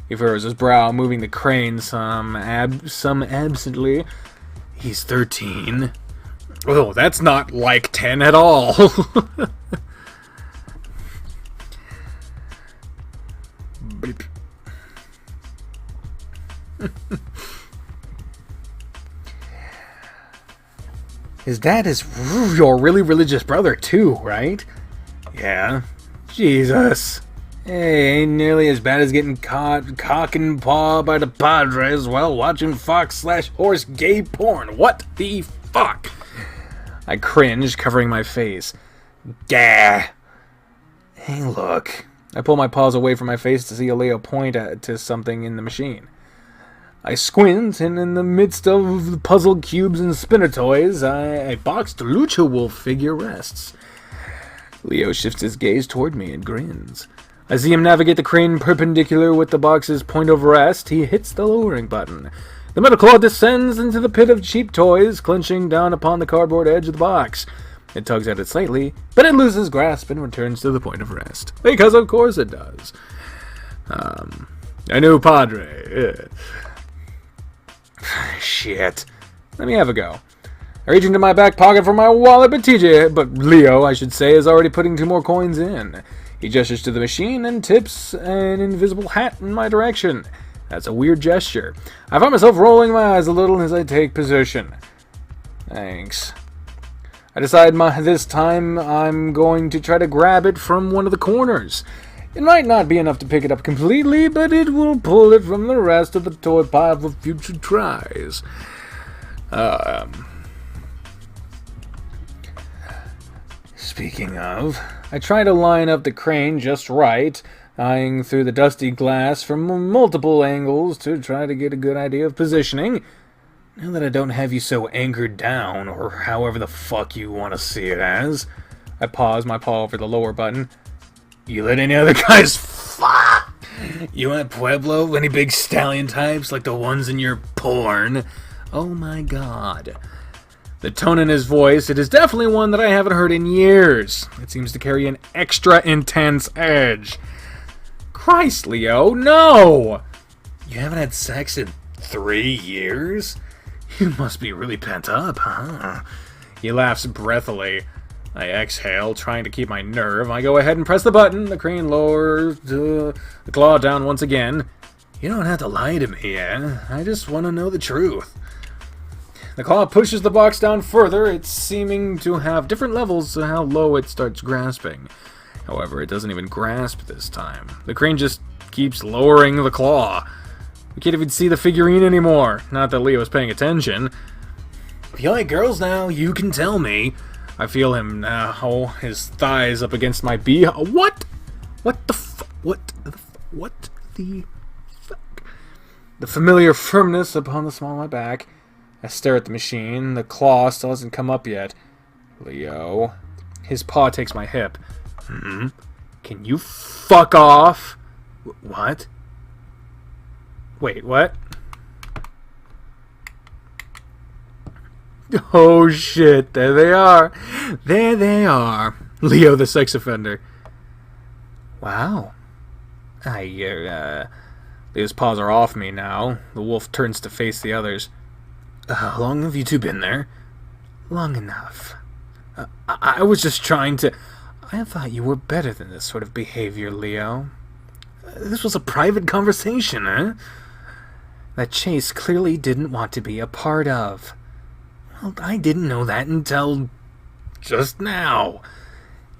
He furrows his brow, moving the crane some absently. He's 13. Oh, that's not like 10 at all. Bleep. His dad is your really religious brother too, right? Yeah. Jesus. Hey, ain't nearly as bad as getting caught cock and paw by the Padres while watching Fox/horse gay porn. What the fuck? I cringed, covering my face. Gah! Hey, look. I pull my paws away from my face to see Leo point to something in the machine. I squint, and in the midst of the puzzle cubes and spinner toys, a boxed Lucha Wolf figure rests. Leo shifts his gaze toward me and grins. I see him navigate the crane perpendicular with the box's point of rest. He hits the lowering button. The metal claw descends into the pit of cheap toys, clenching down upon the cardboard edge of the box. It tugs at it slightly, but it loses grasp and returns to the point of rest. Because of course it does. A new Padre. Shit. Let me have a go. I reach into my back pocket for my wallet, but Leo, I should say, is already putting 2 more coins in. He gestures to the machine and tips an invisible hat in my direction. That's a weird gesture. I find myself rolling my eyes a little as I take position. Thanks. I decide this time I'm going to try to grab it from one of the corners. It might not be enough to pick it up completely, but it will pull it from the rest of the toy pile for future tries. Speaking of, I try to line up the crane just right, eyeing through the dusty glass from multiple angles to try to get a good idea of positioning. Now that I don't have you so anchored down, or however the fuck you want to see it as, I pause my paw over the lower button. You let any other guys fuck? You at Pueblo? Any big stallion types like the ones in your porn? Oh my god. The tone in his voice, it is definitely one that I haven't heard in years. It seems to carry an extra intense edge. Christ, Leo, no! You haven't had sex in 3 years? You must be really pent up, huh? He laughs breathily. I exhale, trying to keep my nerve. I go ahead and press the button. The crane lowers the claw down once again. You don't have to lie to me, eh? I just want to know the truth. The claw pushes the box down further. It's seeming to have different levels to how low it starts grasping. However, it doesn't even grasp this time. The crane just keeps lowering the claw. We can't even see the figurine anymore. Not that Leo is paying attention. If you like girls now, you can tell me. I feel him now, his thighs up against my What? What the What the fuck? The familiar firmness upon the small of my back. I stare at the machine. The claw still hasn't come up yet. Leo. His paw takes my hip. Can you fuck off? What? Wait, what? Oh shit, there they are. There they are. Leo the sex offender. Wow. Leo's paws are off me now. The wolf turns to face the others. How long have you two been there? Long enough. I was just trying to... I thought you were better than this sort of behavior, Leo. This was a private conversation, eh? That Chase clearly didn't want to be a part of. Well, I didn't know that until... just now.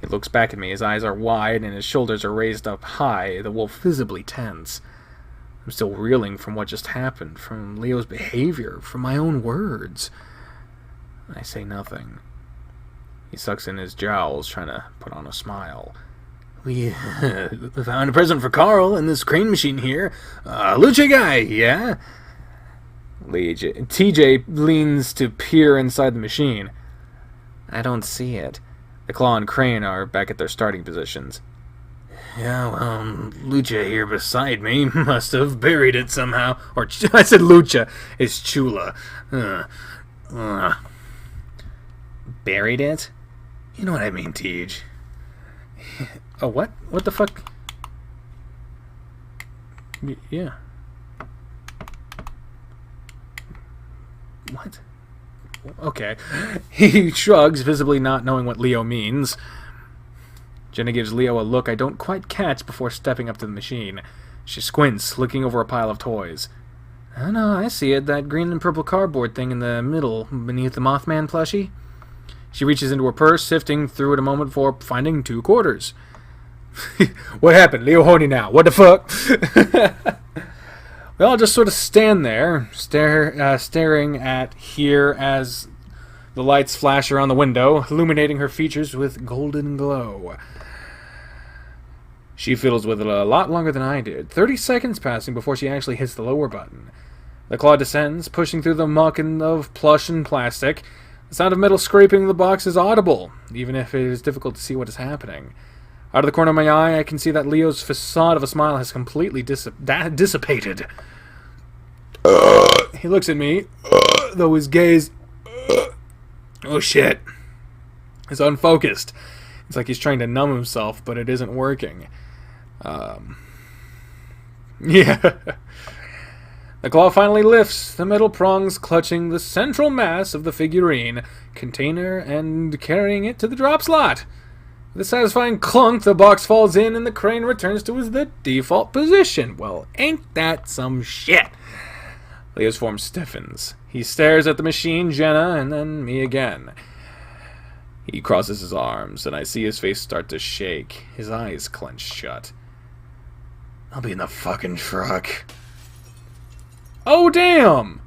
He looks back at me. His eyes are wide and his shoulders are raised up high, the wolf visibly tense. I'm still reeling from what just happened, from Leo's behavior, from my own words. I say nothing. He sucks in his jowls, trying to put on a smile. We found a present for Karl in this crane machine here. Lucha guy, yeah? TJ leans to peer inside the machine. I don't see it. The claw and crane are back at their starting positions. Yeah, well, Lucha here beside me must have buried it somehow. Or, I said Lucha. It's Chula. Buried it? You know what I mean, Tej. Oh, what? What the fuck? Yeah. What? Okay. He shrugs, visibly not knowing what Leo means. Jenna gives Leo a look I don't quite catch before stepping up to the machine. She squints, looking over a pile of toys. Oh no, I see it. That green and purple cardboard thing in the middle, beneath the Mothman plushie. She reaches into her purse, sifting through it a moment before finding 2 quarters. What happened? Leo horny now. What the fuck? We all just sort of stand there, staring at here as the lights flash around the window, illuminating her features with golden glow. She fiddles with it a lot longer than I did, 30 seconds passing before she actually hits the lower button. The claw descends, pushing through the muck of plush and plastic. The sound of metal scraping the box is audible, even if it is difficult to see what is happening. Out of the corner of my eye, I can see that Leo's facade of a smile has completely dissipated. He looks at me, though his gaze... oh shit. Is unfocused. It's like he's trying to numb himself, but it isn't working. Yeah. The claw finally lifts, the metal prongs clutching the central mass of the figurine container and carrying it to the drop slot. With a satisfying clunk, the box falls in and the crane returns to the default position. Well, ain't that some shit? Leo's form stiffens. He stares at the machine, Jenna, and then me again. He crosses his arms, and I see his face start to shake, his eyes clenched shut. I'll be in the fucking truck. Oh, damn!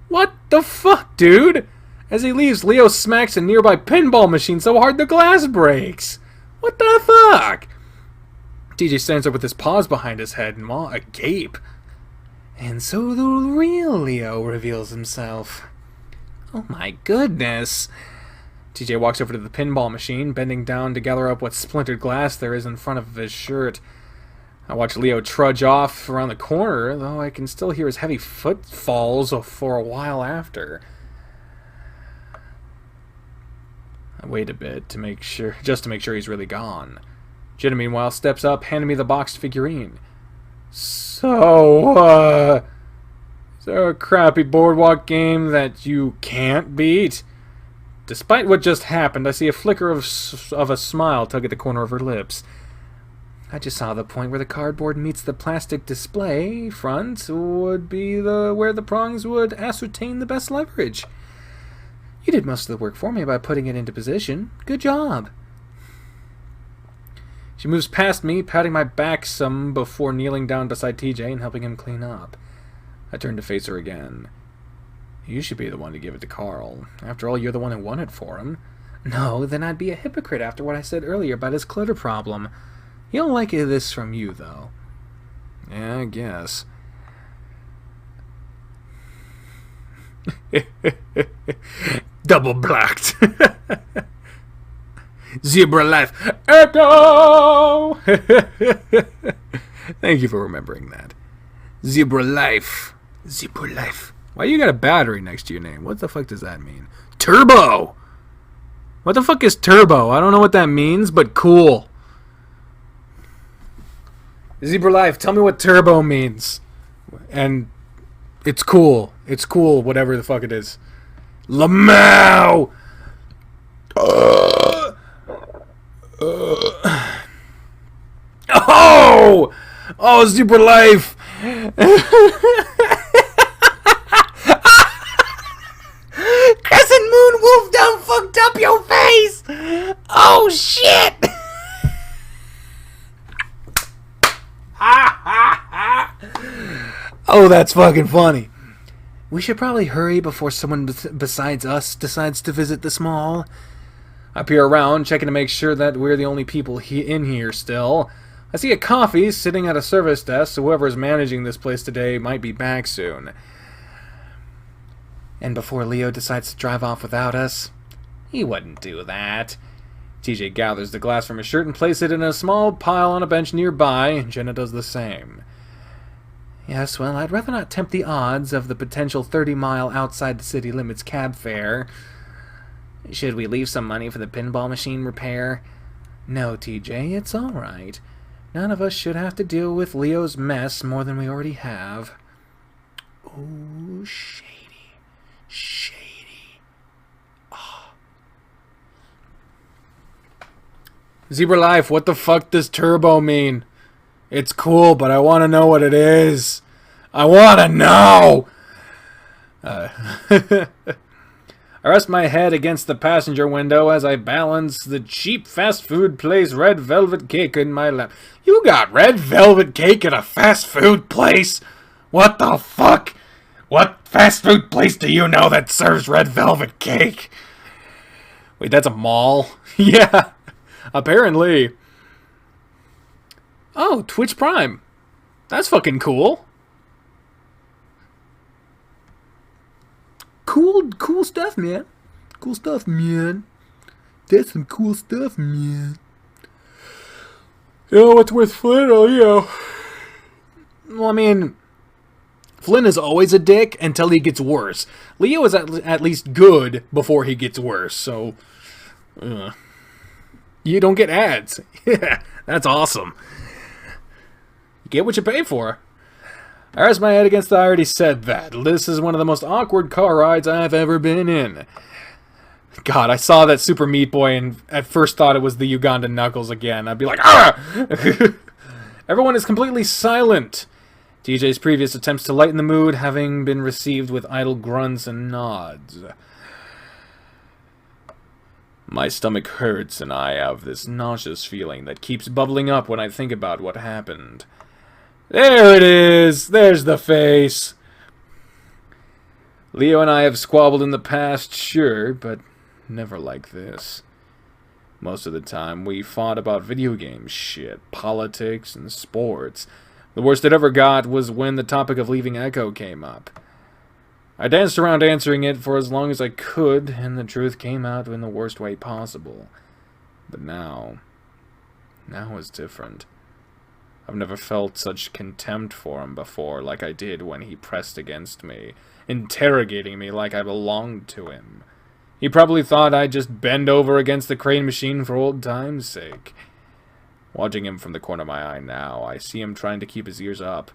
What the fuck, dude? As he leaves, Leo smacks a nearby pinball machine so hard the glass breaks. What the fuck? TJ stands up with his paws behind his head and maw agape. And so the real Leo reveals himself. Oh my goodness. TJ walks over to the pinball machine, bending down to gather up what splintered glass there is in front of his shirt. I watch Leo trudge off around the corner, though I can still hear his heavy footfalls for a while after. I wait a bit to make sure he's really gone. Jenna, meanwhile, steps up, handing me the boxed figurine. So, is there a crappy boardwalk game that you can't beat? Despite what just happened, I see a flicker of a smile tug at the corner of her lips. I just saw the point where the cardboard meets the plastic display front would be where the prongs would ascertain the best leverage. You did most of the work for me by putting it into position. Good job. She moves past me, patting my back some before kneeling down beside TJ and helping him clean up. I turn to face her again. You should be the one to give it to Karl. After all, you're the one who won it for him. No, then I'd be a hypocrite after what I said earlier about his clutter problem. He'll like this from you, though. Yeah, I guess. Double blacked. Zebra life. Echo! Thank you for remembering that. Zebra life. Zebra life. Why you got a battery next to your name? What the fuck does that mean? Turbo! What the fuck is turbo? I don't know what that means, but cool. Zebra life, tell me what turbo means. And it's cool. It's cool, whatever the fuck it is. Lamau! Oh! Oh, Zebra life! Crescent moon wolf done fucked up your face! Oh shit! Oh, that's fucking funny. We should probably hurry before someone besides us decides to visit this mall. I peer around, checking to make sure that we're the only people in here still. I see a coffee sitting at a service desk, so whoever's managing this place today might be back soon. And before Leo decides to drive off without us, he wouldn't do that. TJ gathers the glass from his shirt and places it in a small pile on a bench nearby. Jenna does the same. Yes, well, I'd rather not tempt the odds of the potential 30-mile outside the city limits cab fare. Should we leave some money for the pinball machine repair? No, TJ, it's all right. None of us should have to deal with Leo's mess more than we already have. Ooh, shady. Shady. Oh. Zebra Life, what the fuck does turbo mean? It's cool, but I want to know what it is. I want to know! I rest my head against the passenger window as I balance the cheap fast food place red velvet cake in my lap. You got red velvet cake at a fast food place? What the fuck? What fast food place do you know that serves red velvet cake? Wait, that's a mall? Yeah, apparently. Oh, Twitch Prime. That's fucking cool. Cool stuff, man. Cool stuff, man. That's some cool stuff, man. You know what's with Flynn? Oh, yeah. Well, I mean, Flynn is always a dick until he gets worse. Leo is at least good before he gets worse, so... you don't get ads. Yeah, that's awesome. You get what you pay for. I rest my head against I already said that. This is one of the most awkward car rides I've ever been in. God, I saw that Super Meat Boy and at first thought it was the Ugandan Knuckles again. I'd be like, ah! Everyone is completely silent. TJ's previous attempts to lighten the mood having been received with idle grunts and nods. My stomach hurts and I have this nauseous feeling that keeps bubbling up when I think about what happened. There it is! There's the face! Leo and I have squabbled in the past, sure, but never like this. Most of the time, we fought about video game shit, politics, and sports. The worst it ever got was when the topic of leaving Echo came up. I danced around answering it for as long as I could, and the truth came out in the worst way possible. But now is different. I've never felt such contempt for him before like I did when he pressed against me, interrogating me like I belonged to him. He probably thought I'd just bend over against the crane machine for old time's sake. Watching him from the corner of my eye now, I see him trying to keep his ears up,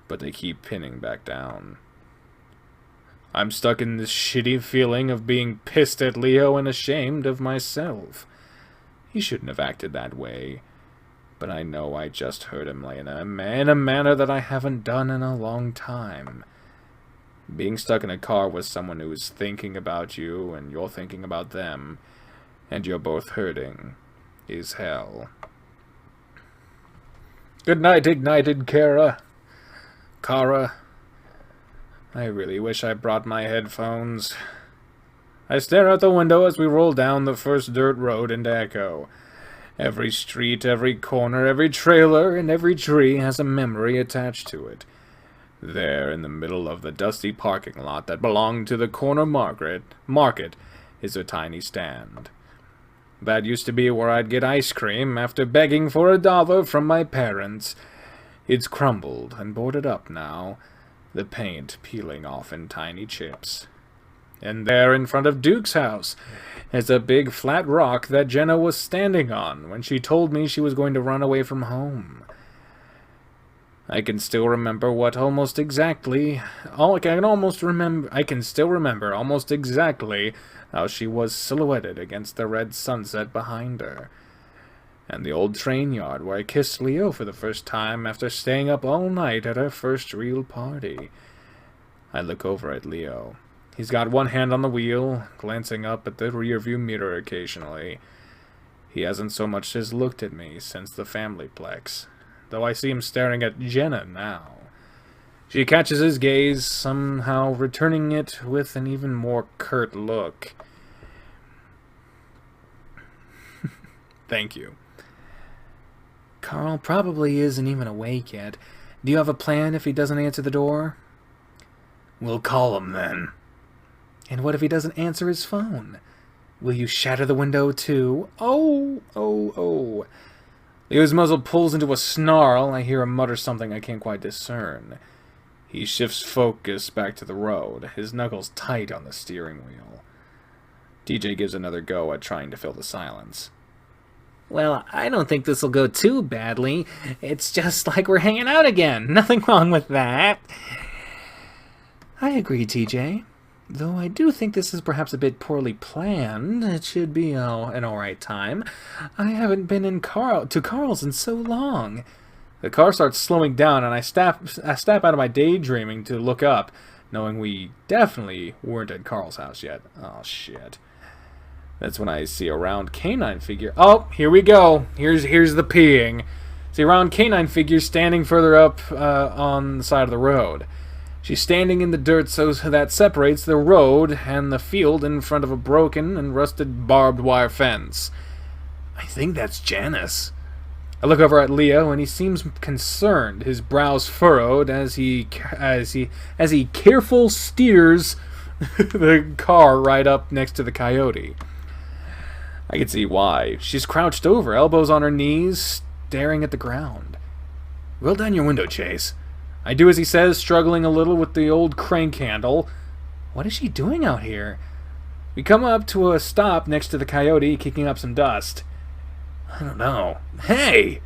but they keep pinning back down. I'm stuck in this shitty feeling of being pissed at Leo and ashamed of myself. He shouldn't have acted that way, but I know I just hurt him in a manner that I haven't done in a long time. Being stuck in a car with someone who is thinking about you and you're thinking about them, and you're both hurting, is hell. Good night, ignited Kara. I really wish I brought my headphones. I stare out the window as we roll down the first dirt road into Echo. Every street, every corner, every trailer, and every tree has a memory attached to it. There, in the middle of the dusty parking lot that belonged to the corner market, is a tiny stand. That used to be where I'd get ice cream after begging for $1 from my parents. It's crumbled and boarded up now, the paint peeling off in tiny chips. And there, in front of Duke's house, is a big flat rock that Jenna was standing on when she told me she was going to run away from home. I can still remember almost exactly how she was silhouetted against the red sunset behind her. And the old train yard where I kissed Leo for the first time after staying up all night at our first real party. I look over at Leo. He's got one hand on the wheel, glancing up at the rearview mirror occasionally. He hasn't so much as looked at me since the family plex, though I see him staring at Jenna now. She catches his gaze, somehow returning it with an even more curt look. Thank you. Karl probably isn't even awake yet. Do you have a plan if he doesn't answer the door? We'll call him then. And what if he doesn't answer his phone? Will you shatter the window too? Oh. Leo's muzzle pulls into a snarl. I hear him mutter something I can't quite discern. He shifts focus back to the road, his knuckles tight on the steering wheel. TJ gives another go at trying to fill the silence. Well, I don't think this will go too badly. It's just like we're hanging out again. Nothing wrong with that. I agree, TJ. Though I do think this is perhaps a bit poorly planned. It should be an alright time. I haven't been to Karl's in so long. The car starts slowing down, and I snap out of my daydreaming to look up, knowing we definitely weren't at Karl's house yet. Oh, shit. That's when I see a round canine figure. Oh, here we go. Here's the peeing. See a round canine figure standing further up on the side of the road. She's standing in the dirt so that separates the road and the field in front of a broken and rusted barbed wire fence. I think that's Janice. I look over at Leo, and he seems concerned, his brows furrowed as he careful steers the car right up next to the coyote. I can see why. She's crouched over, elbows on her knees, staring at the ground. Roll down your window, Chase. I do as he says, struggling a little with the old crank handle. What is she doing out here? We come up to a stop next to the coyote, kicking up some dust. I don't know. Hey!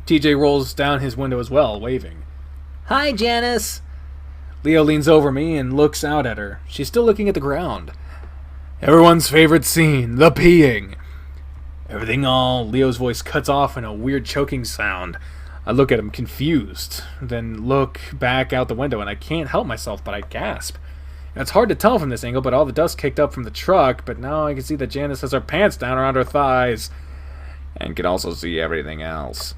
TJ rolls down his window as well, waving. Hi, Janice! Leo leans over me and looks out at her. She's still looking at the ground. Everyone's favorite scene, the peeing. Leo's voice cuts off in a weird choking sound. I look at him confused, then look back out the window, and I can't help myself but I gasp. It's hard to tell from this angle, but all the dust kicked up from the truck, but now I can see that Janice has her pants down around her thighs, and can also see everything else.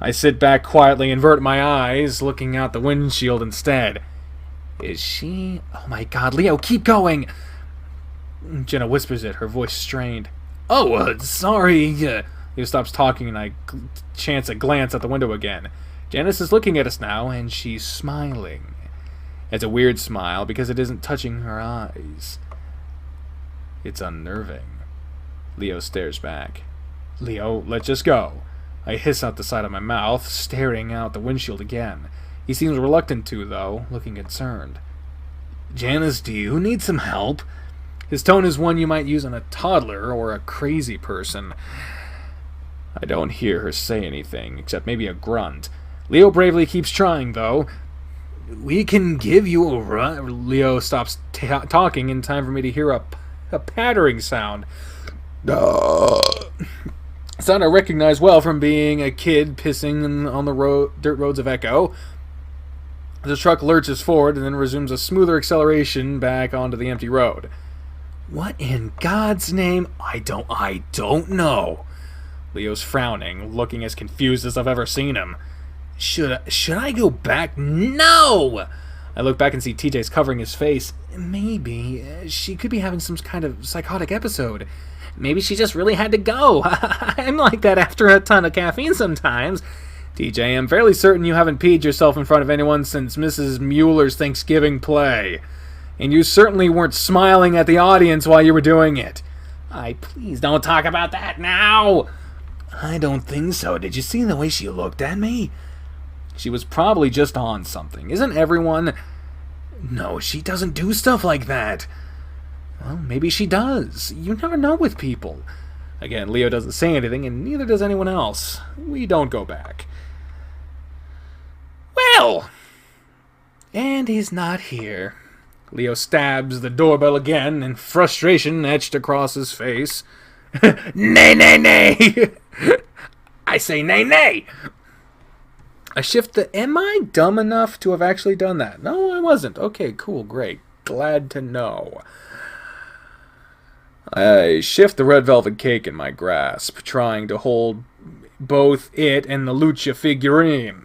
I sit back quietly, invert my eyes, looking out the windshield instead. Is she... Oh my god, Leo, keep going! Jenna whispers it, her voice strained. Oh, sorry. Leo stops talking, and I chance a glance out the window again. Janice is looking at us now, and she's smiling. It's a weird smile, because it isn't touching her eyes. It's unnerving. Leo stares back. Leo, let's just go. I hiss out the side of my mouth, staring out the windshield again. He seems reluctant to, though, looking concerned. Janice, do you need some help? His tone is one you might use on a toddler or a crazy person. I don't hear her say anything, except maybe a grunt. Leo bravely keeps trying, though. We can give you a run. Leo stops talking in time for me to hear a pattering sound. Sound I recognize well from being a kid pissing on the dirt roads of Echo. The truck lurches forward and then resumes a smoother acceleration back onto the empty road. What in God's name? I don't know. Leo's frowning, looking as confused as I've ever seen him. Should I go back? No! I look back and see TJ's covering his face. Maybe. She could be having some kind of psychotic episode. Maybe she just really had to go. I'm like that after a ton of caffeine sometimes. TJ, I'm fairly certain you haven't peed yourself in front of anyone since Mrs. Mueller's Thanksgiving play. And you certainly weren't smiling at the audience while you were doing it. Please don't talk about that now. I don't think so. Did you see the way she looked at me? She was probably just on something. Isn't everyone... No, she doesn't do stuff like that. Well, maybe she does. You never know with people. Again, Leo doesn't say anything, and neither does anyone else. We don't go back. Well! And he's not here. Leo stabs the doorbell again, and frustration etched across his face. Nay, nay, nay! I say nay, nay! I shift the... Am I dumb enough to have actually done that? No, I wasn't. Okay, cool, great. Glad to know. I shift the red velvet cake in my grasp, trying to hold both it and the Lucha figurine.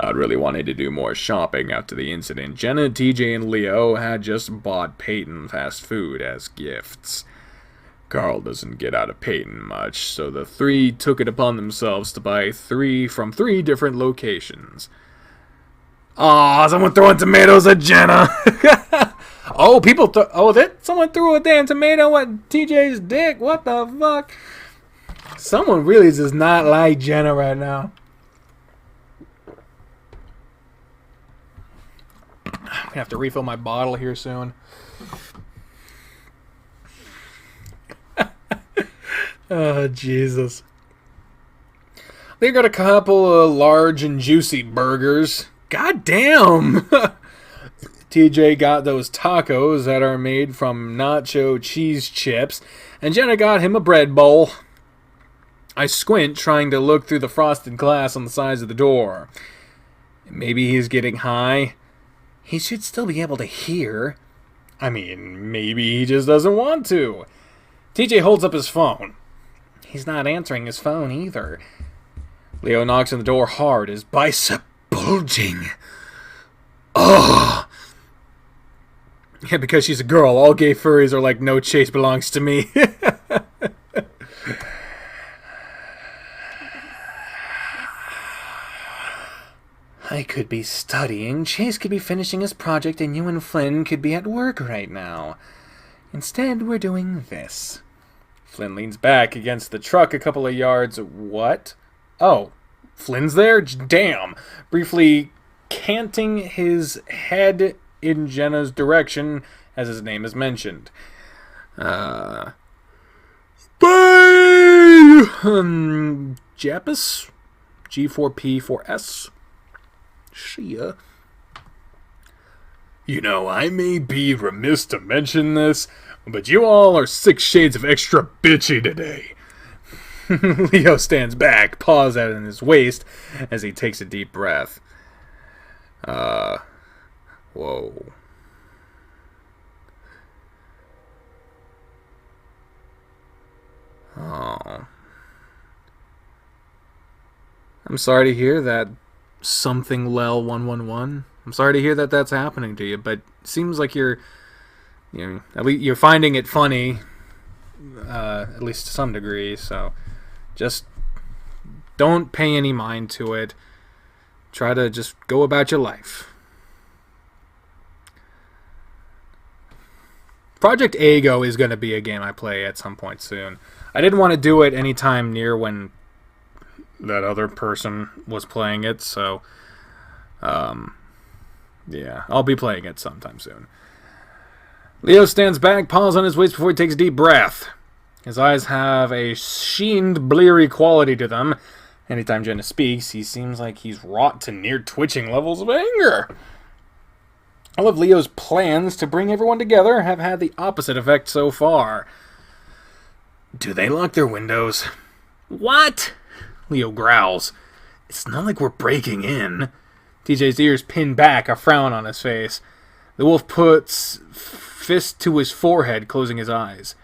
Not really wanting to do more shopping after the incident, Jenna, TJ, and Leo had just bought Peyton fast food as gifts. Karl doesn't get out of Peyton much, so the three took it upon themselves to buy three from three different locations. Aw, someone throwing tomatoes at Jenna! Oh, someone threw a damn tomato at TJ's dick. What the fuck? Someone really does not like Jenna right now. I'm gonna have to refill my bottle here soon. Oh, Jesus. They got a couple of large and juicy burgers. God damn! TJ got those tacos that are made from nacho cheese chips, and Jenna got him a bread bowl. I squint, trying to look through the frosted glass on the sides of the door. Maybe he's getting high. He should still be able to hear. I mean, maybe he just doesn't want to. TJ holds up his phone. He's not answering his phone either. Leo knocks on the door hard, his bicep bulging. Ugh. Yeah, because she's a girl. All gay furries are like, no, Chase belongs to me. I could be studying, Chase could be finishing his project, and you and Flynn could be at work right now. Instead, we're doing this. Flynn leans back against the truck a couple of yards. What? Oh, Flynn's there? Damn. Briefly canting his head in Jenna's direction as his name is mentioned. Japis? G4P4S? Shia. You know, I may be remiss to mention this, but you all are 6 shades of extra bitchy today. Leo stands back, paws out in his waist as he takes a deep breath. Whoa. Oh. I'm sorry to hear that, something Lel 111. I'm sorry to hear that that's happening to you, but it seems like you're finding it funny, at least to some degree, so just don't pay any mind to it. Try to just go about your life. Project Ago is going to be a game I play at some point soon. I didn't want to do it anytime near when that other person was playing it, so yeah, I'll be playing it sometime soon. Leo stands back, paws on his waist before he takes a deep breath. His eyes have a sheened, bleary quality to them. Anytime Jenna speaks, he seems like he's wrought to near twitching levels of anger. All of Leo's plans to bring everyone together have had the opposite effect so far. Do they lock their windows? What? Leo growls. It's not like we're breaking in. TJ's ears pin back, a frown on his face. The wolf puts fist to his forehead, closing his eyes.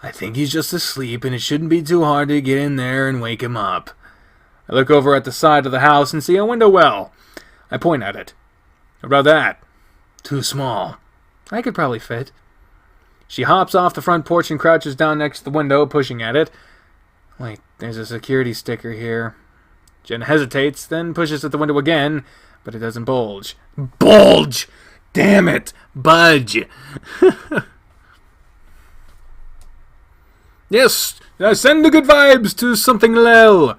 I think he's just asleep, and it shouldn't be too hard to get in there and wake him up. I look over at the side of the house and see a window well. I point at it. What about that? Too small. I could probably fit. She hops off the front porch and crouches down next to the window, pushing at it. Wait, there's a security sticker here. Jenna hesitates, then pushes at the window again, but it doesn't bulge. Bulge! Damn it! Budge! Yes! Send the good vibes to something Lel.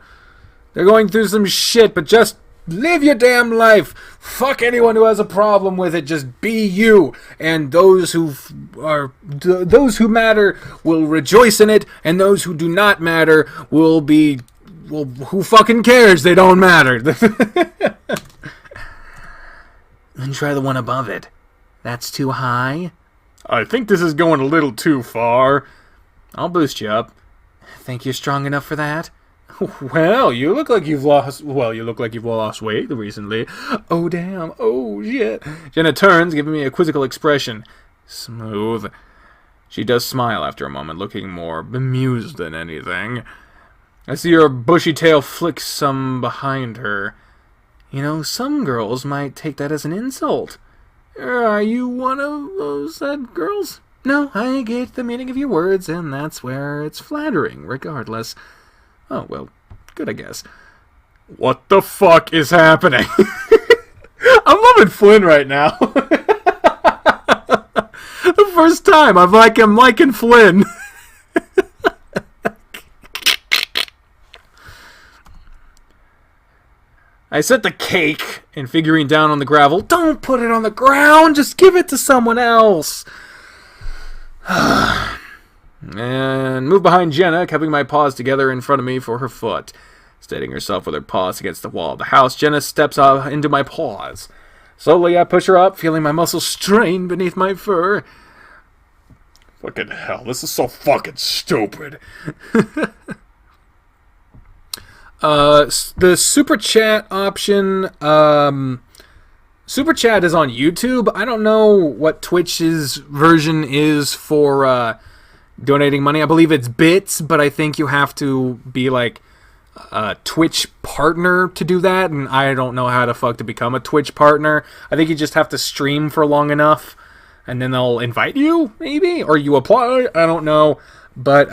They're going through some shit, but just live your damn life. Fuck anyone who has a problem with it. Just be you. And those who matter will rejoice in it, and those who do not matter will be... Well, who fucking cares? They don't matter. Then try the one above it. That's too high? I think this is going a little too far. I'll boost you up. Think you're strong enough for that? Well, you look like you've lost weight recently. Oh, damn. Oh, shit. Jenna turns, giving me a quizzical expression. Smooth. She does smile after a moment, looking more bemused than anything. I see her bushy tail flick some behind her. You know, some girls might take that as an insult. Are you one of those said girls? No, I get the meaning of your words, and that's where it's flattering, regardless. Oh, well, good, I guess. What the fuck is happening? I'm loving Flynn right now. The first time I'm liking Flynn. I set the cake and figurine down on the gravel. Don't put it on the ground. Just give it to someone else. And move behind Jenna, cupping my paws together in front of me for her foot. Steadying herself with her paws against the wall of the house, Jenna steps up into my paws. Slowly, I push her up, feeling my muscles strain beneath my fur. Fucking hell, this is so fucking stupid. The super chat option, super chat is on YouTube. I don't know what Twitch's version is for donating money. I believe it's bits, but I think you have to be like a Twitch partner to do that, and I don't know how the fuck to become a Twitch partner. I think you just have to stream for long enough, and then they'll invite you, maybe, or you apply. I don't know, but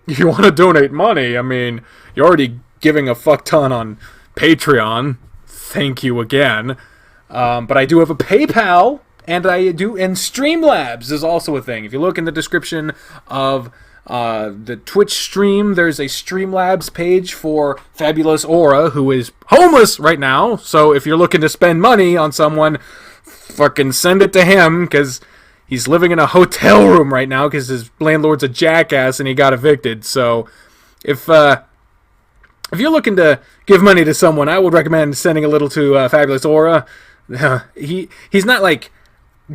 if you want to donate money, I mean, you're already giving a fuck ton on Patreon. Thank you again. But I do have a PayPal, and StreamLabs is also a thing. If you look in the description of the Twitch stream, there's a StreamLabs page for Fabulous Aura, who is homeless right now. So if you're looking to spend money on someone, fucking send it to him, because he's living in a hotel room right now because his landlord's a jackass and he got evicted. So if you're looking to give money to someone, I would recommend sending a little to Fabulous Aura. He's not like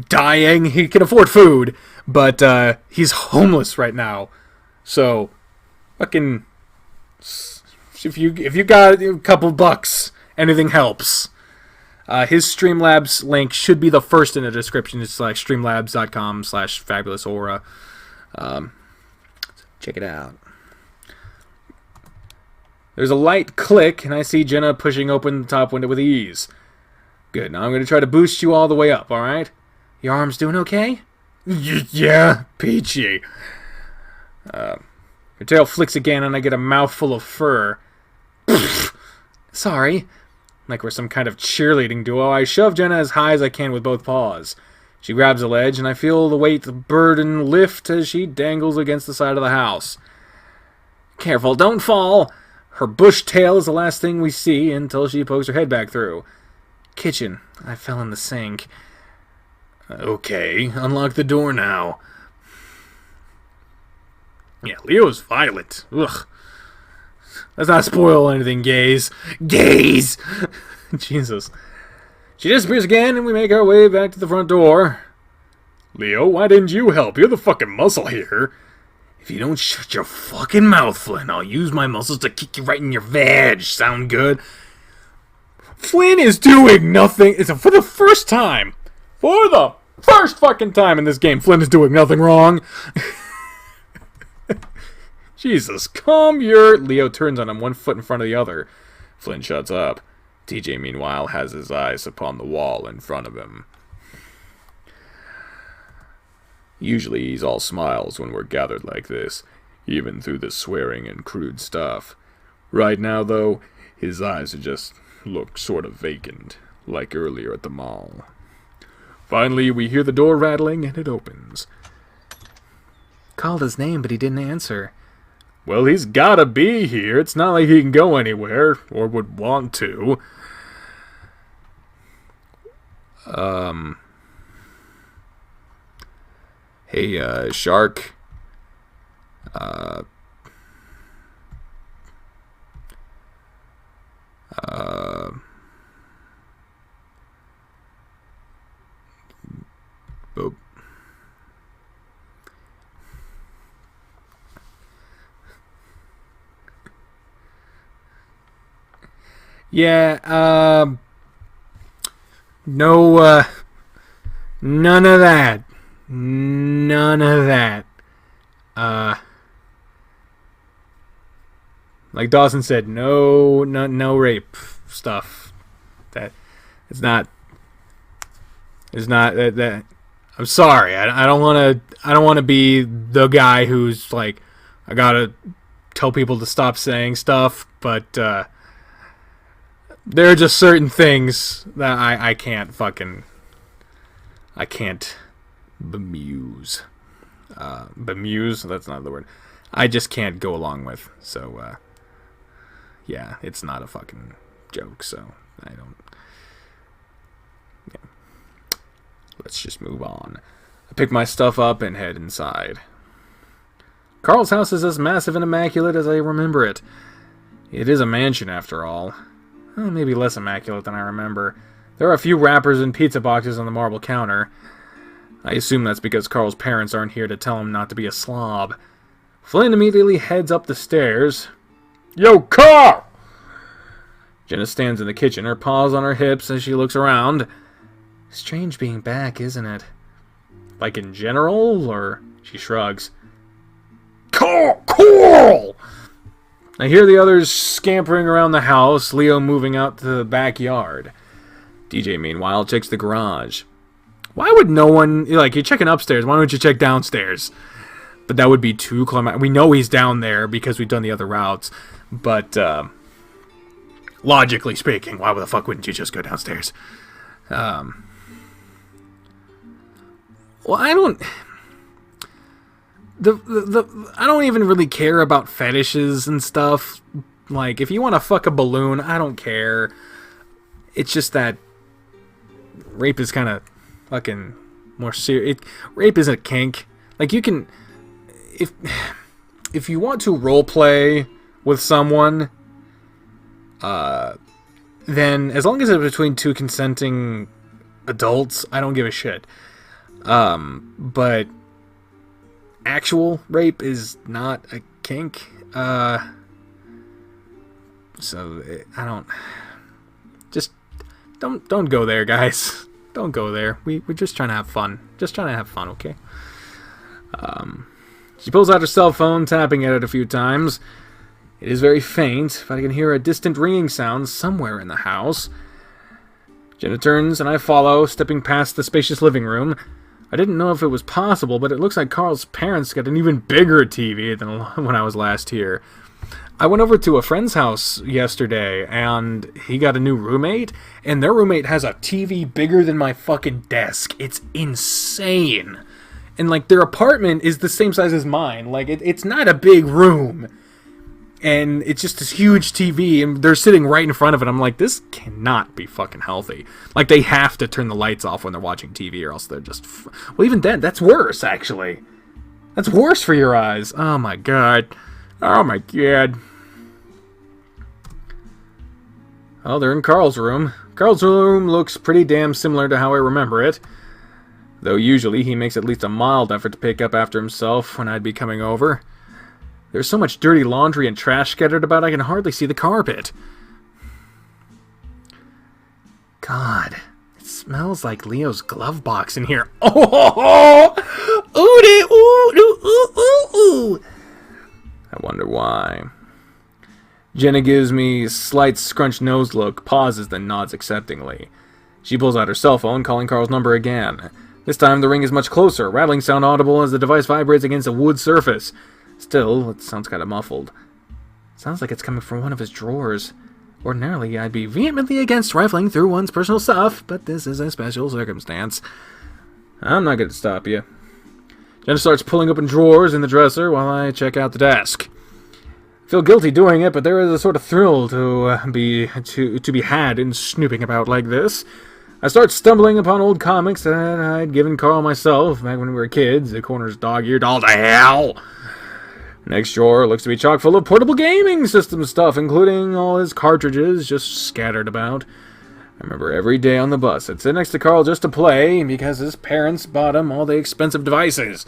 dying. He can afford food, but he's homeless right now. So fucking if you got a couple bucks, anything helps. His StreamLabs link should be the first in the description. It's like streamlabs.com/fabulousaura. Check it out. There's a light click, and I see Jenna pushing open the top window with ease. Good, now I'm going to try to boost you all the way up, alright? Your arm's doing okay? Yeah, peachy. Her tail flicks again, and I get a mouthful of fur. Sorry. Like we're some kind of cheerleading duo, I shove Jenna as high as I can with both paws. She grabs a ledge, and I feel the weight of the burden lift as she dangles against the side of the house. Careful, don't fall! Her bush tail is the last thing we see until she pokes her head back through. Kitchen. I fell in the sink. Okay, unlock the door now. Yeah, Leo's violent. Ugh. Let's not spoil anything, gays. Gays! Jesus. She disappears again, and we make our way back to the front door. Leo, why didn't you help? You're the fucking muscle here. If you don't shut your fucking mouth, Flynn, I'll use my muscles to kick you right in your vag. Sound good? Flynn is doing nothing. It's for the first time. For the first fucking time in this game, Flynn is doing nothing wrong. Jesus, calm your... Leo turns on him, one foot in front of the other. Flynn shuts up. TJ, meanwhile, has his eyes upon the wall in front of him. Usually he's all smiles when we're gathered like this, even through the swearing and crude stuff. Right now, though, his eyes just look sort of vacant, like earlier at the mall. Finally, we hear the door rattling, and it opens. Called his name, but he didn't answer. Well, he's gotta be here. It's not like he can go anywhere, or would want to. Hey, Shark. Boop. Yeah, no, none of that. None of that. Like Dawson said, no rape stuff. It's not that. I'm sorry. I don't want to be the guy who's like, I gotta tell people to stop saying stuff, but there are just certain things that I can't bemuse. Bemuse? That's not the word. I just can't go along with. So, yeah, it's not a fucking joke, so I don't... Yeah. Let's just move on. I pick my stuff up and head inside. Karl's house is as massive and immaculate as I remember it. It is a mansion, after all. Well, maybe less immaculate than I remember. There are a few wrappers and pizza boxes on the marble counter. I assume that's because Karl's parents aren't here to tell him not to be a slob. Flynn immediately heads up the stairs. Yo, Karl! Jenna stands in the kitchen, her paws on her hips as she looks around. Strange being back, isn't it? Like in general, or... She shrugs. Karl! I hear the others scampering around the house, Leo moving out to the backyard. DJ, meanwhile, checks the garage. Why would no one... Like, you're checking upstairs, why don't you check downstairs? But that would be too climactic. We know he's down there because we've done the other routes. But, logically speaking, why the fuck wouldn't you just go downstairs? Well, I don't... I don't even really care about fetishes and stuff. Like, if you want to fuck a balloon, I don't care. It's just that rape is kind of fucking more serious. Rape isn't a kink. Like, you can... If you want to roleplay with someone, then as long as it's between two consenting adults, I don't give a shit. But actual rape is not a kink. So I don't. Just don't go there, guys. Don't go there. We're just trying to have fun. Just trying to have fun, okay? She pulls out her cell phone, tapping at it a few times. It is very faint, but I can hear a distant ringing sound somewhere in the house. Jenna turns, and I follow, stepping past the spacious living room. I didn't know if it was possible, but it looks like Karl's parents got an even bigger TV than when I was last here. I went over to a friend's house yesterday, and he got a new roommate, and their roommate has a TV bigger than my fucking desk. It's insane. And, like, their apartment is the same size as mine. Like, it's not a big room. And it's just this huge TV, and they're sitting right in front of it. I'm like, this cannot be fucking healthy. Like, they have to turn the lights off when they're watching TV, or else they're just... Well, even then, that's worse, actually. That's worse for your eyes. Oh, my God. Oh, my God. Oh, they're in Karl's room. Karl's room looks pretty damn similar to how I remember it. Though usually he makes at least a mild effort to pick up after himself when I'd be coming over. There's so much dirty laundry and trash scattered about I can hardly see the carpet. God, it smells like Leo's glove box in here. Oh, ooh. I wonder why. Jenna gives me a slight scrunched nose look, pauses, then nods acceptingly. She pulls out her cell phone, calling Karl's number again. This time the ring is much closer, rattling sound audible as the device vibrates against a wood surface. Still, it sounds kind of muffled. Sounds like it's coming from one of his drawers. Ordinarily, I'd be vehemently against rifling through one's personal stuff, but this is a special circumstance. I'm not going to stop you. Jenna starts pulling open drawers in the dresser while I check out the desk. I feel guilty doing it, but there is a sort of thrill to be had in snooping about like this. I start stumbling upon old comics that I'd given Karl myself back when we were kids. The corner's dog-eared all to hell. Next drawer looks to be chock full of portable gaming system stuff, including all his cartridges just scattered about. I remember every day on the bus I'd sit next to Karl just to play, because his parents bought him all the expensive devices.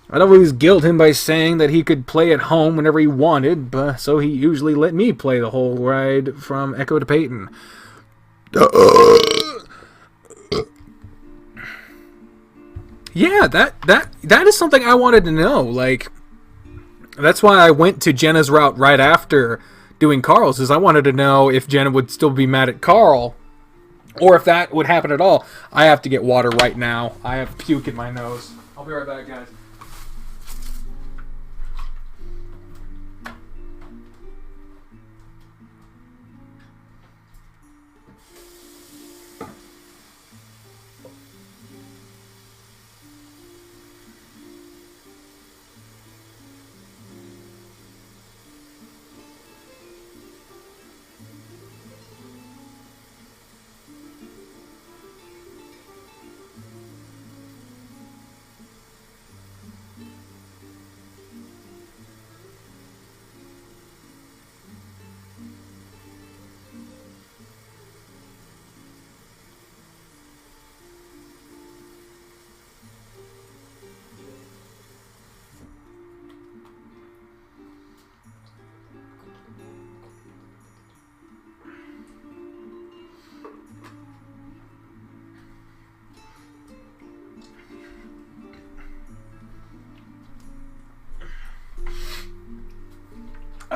I'd always guilt him by saying that he could play at home whenever he wanted, but so he usually let me play the whole ride from Echo to Peyton. Yeah, that is something I wanted to know, like... That's why I went to Jenna's route right after doing Karl's, is I wanted to know if Jenna would still be mad at Karl, or if that would happen at all. I have to get water right now. I have puke in my nose. I'll be right back, guys.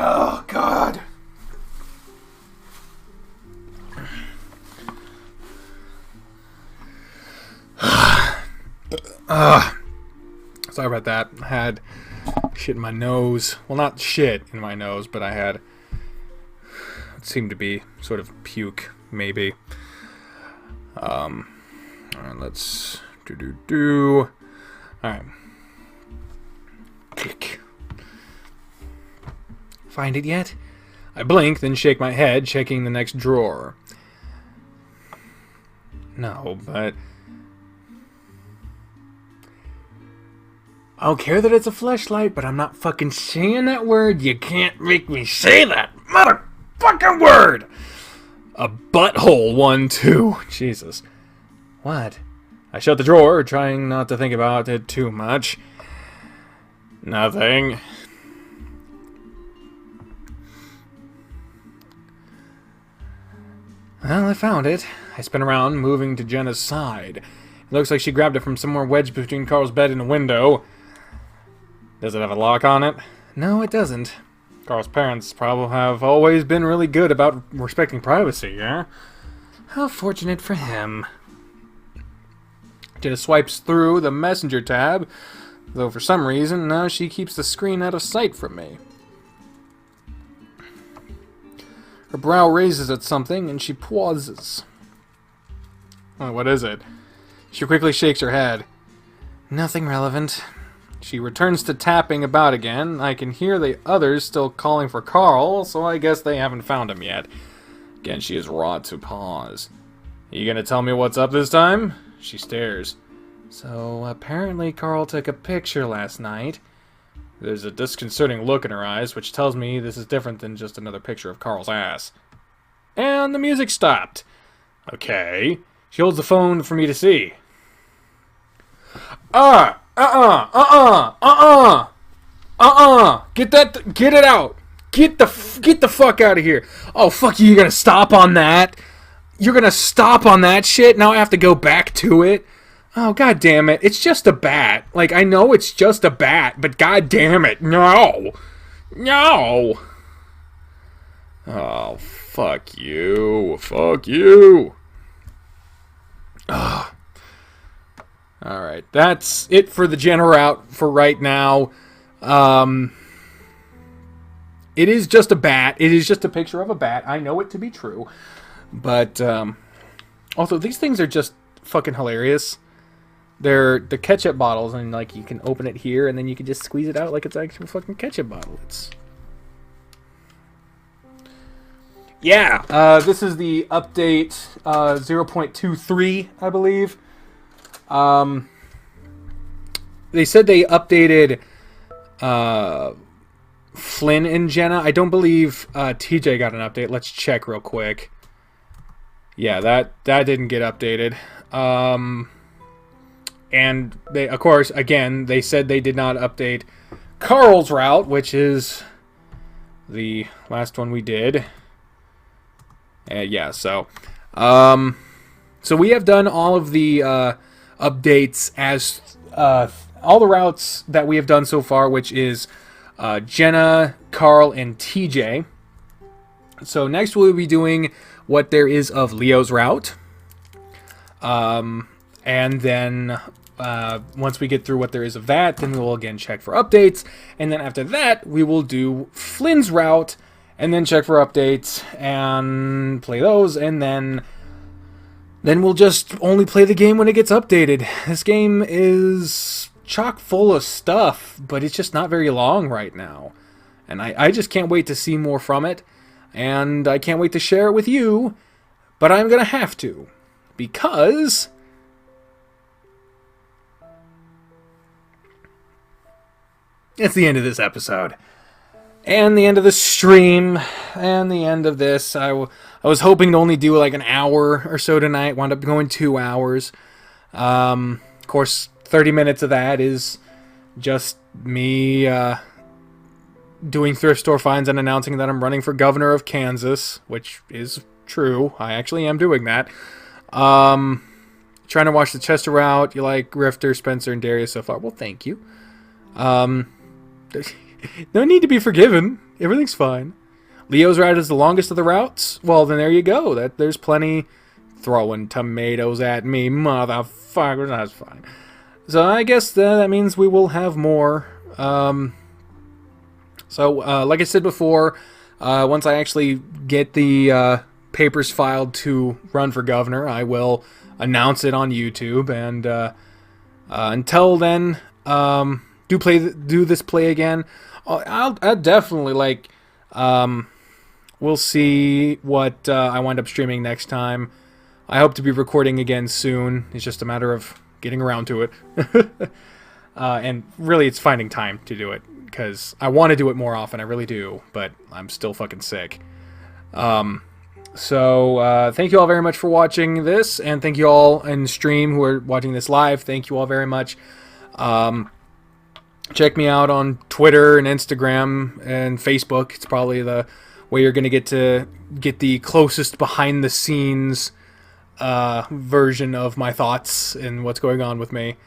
Oh, God. Sorry about that. I had shit in my nose. Well, not shit in my nose, but I had... It seemed to be sort of puke, maybe. Alright, let's... Alright. Kick. Find it yet? I blink, then shake my head, checking the next drawer. No, but... I don't care that it's a fleshlight, but I'm not fucking saying that word. You can't make me say that motherfucking word! A butthole one, too. Jesus. What? I shut the drawer, trying not to think about it too much. Nothing. Well, I found it. I spin around, moving to Jenna's side. It looks like she grabbed it from somewhere wedged between Karl's bed and a window. Does it have a lock on it? No, it doesn't. Carl's parents probably have always been really good about respecting privacy, yeah? How fortunate for him. Jenna swipes through the messenger tab, though for some reason now she keeps the screen out of sight from me. Her brow raises at something and she pauses. Oh, what is it? She quickly shakes her head. Nothing relevant. She returns to tapping about again. I can hear the others still calling for Karl, so I guess they haven't found him yet. Again, she is wrought to pause. You gonna tell me what's up this time? She stares. So, apparently Karl took a picture last night. There's a disconcerting look in her eyes, which tells me this is different than just another picture of Karl's ass. And the music stopped. Okay. She holds the phone for me to see. Get it out. Get the fuck out of here. Oh, fuck you, you're gonna stop on that? You're gonna stop on that shit? Now I have to go back to it? Oh, god damn it. It's just a bat. Like, I know it's just a bat, but god damn it. No. No. Oh, fuck you. Fuck you. Ugh. Alright, that's it for the Jenna route for right now. It is just a bat. It is just a picture of a bat. I know it to be true. But, also, these things are just fucking hilarious. They're the ketchup bottles, and, like, you can open it here, and then you can just squeeze it out like it's actually a fucking ketchup bottle. It's... Yeah, this is the update 0.23, I believe. They said they updated Flynn and Jenna. I don't believe TJ got an update. Let's check real quick. Yeah, that didn't get updated. And they, of course, again, they said they did not update Karl's route, which is the last one we did. Yeah, so we have done all of the updates as all the routes that we have done so far, which is Jenna, Karl, and TJ. So next we'll be doing what there is of Leo's route. And then once we get through what there is of that, then we will again check for updates. And then after that, we will do Flynn's route, and then check for updates, and play those, and then we'll just only play the game when it gets updated. This game is chock full of stuff, but it's just not very long right now. And I just can't wait to see more from it, and I can't wait to share it with you, but I'm going to have to, because... it's the end of this episode. And the end of the stream. And the end of this. I was hoping to only do like an hour or so tonight. Wound up going 2 hours. Of course, 30 minutes of that is just me doing thrift store finds and announcing that I'm running for governor of Kansas. Which is true. I actually am doing that. Trying to watch the Chester route. You like Grifter, Spencer, and Darius so far. Well, thank you. No need to be forgiven. Everything's fine. Leo's route is the longest of the routes. Well, then there you go. There's plenty. Throwing tomatoes at me, motherfucker. That's fine. So I guess that means we will have more. So like I said before, once I actually get the papers filed to run for governor, I will announce it on YouTube. And until then, do this play again. I'll definitely, like, we'll see what I wind up streaming next time. I hope to be recording again soon. It's just a matter of getting around to it. And really, it's finding time to do it, because I want to do it more often. I really do, but I'm still fucking sick. So thank you all very much for watching this, and thank you all in stream who are watching this live. Thank you all very much. Check me out on Twitter and Instagram and Facebook. It's probably the way you're going to get the closest behind the scenes version of my thoughts and what's going on with me.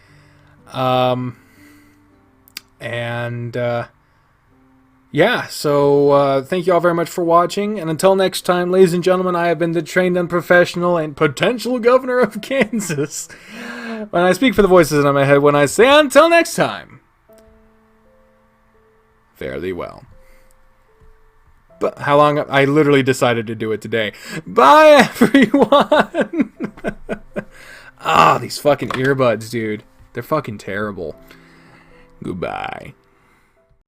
yeah, so thank you all very much for watching. And until next time, ladies and gentlemen, I have been the trained unprofessional and potential governor of Kansas. When I speak for the voices in my head, when I say until next time, fare thee well. But how long? I literally decided to do it today. Bye, everyone. These fucking earbuds, dude. They're fucking terrible. Goodbye.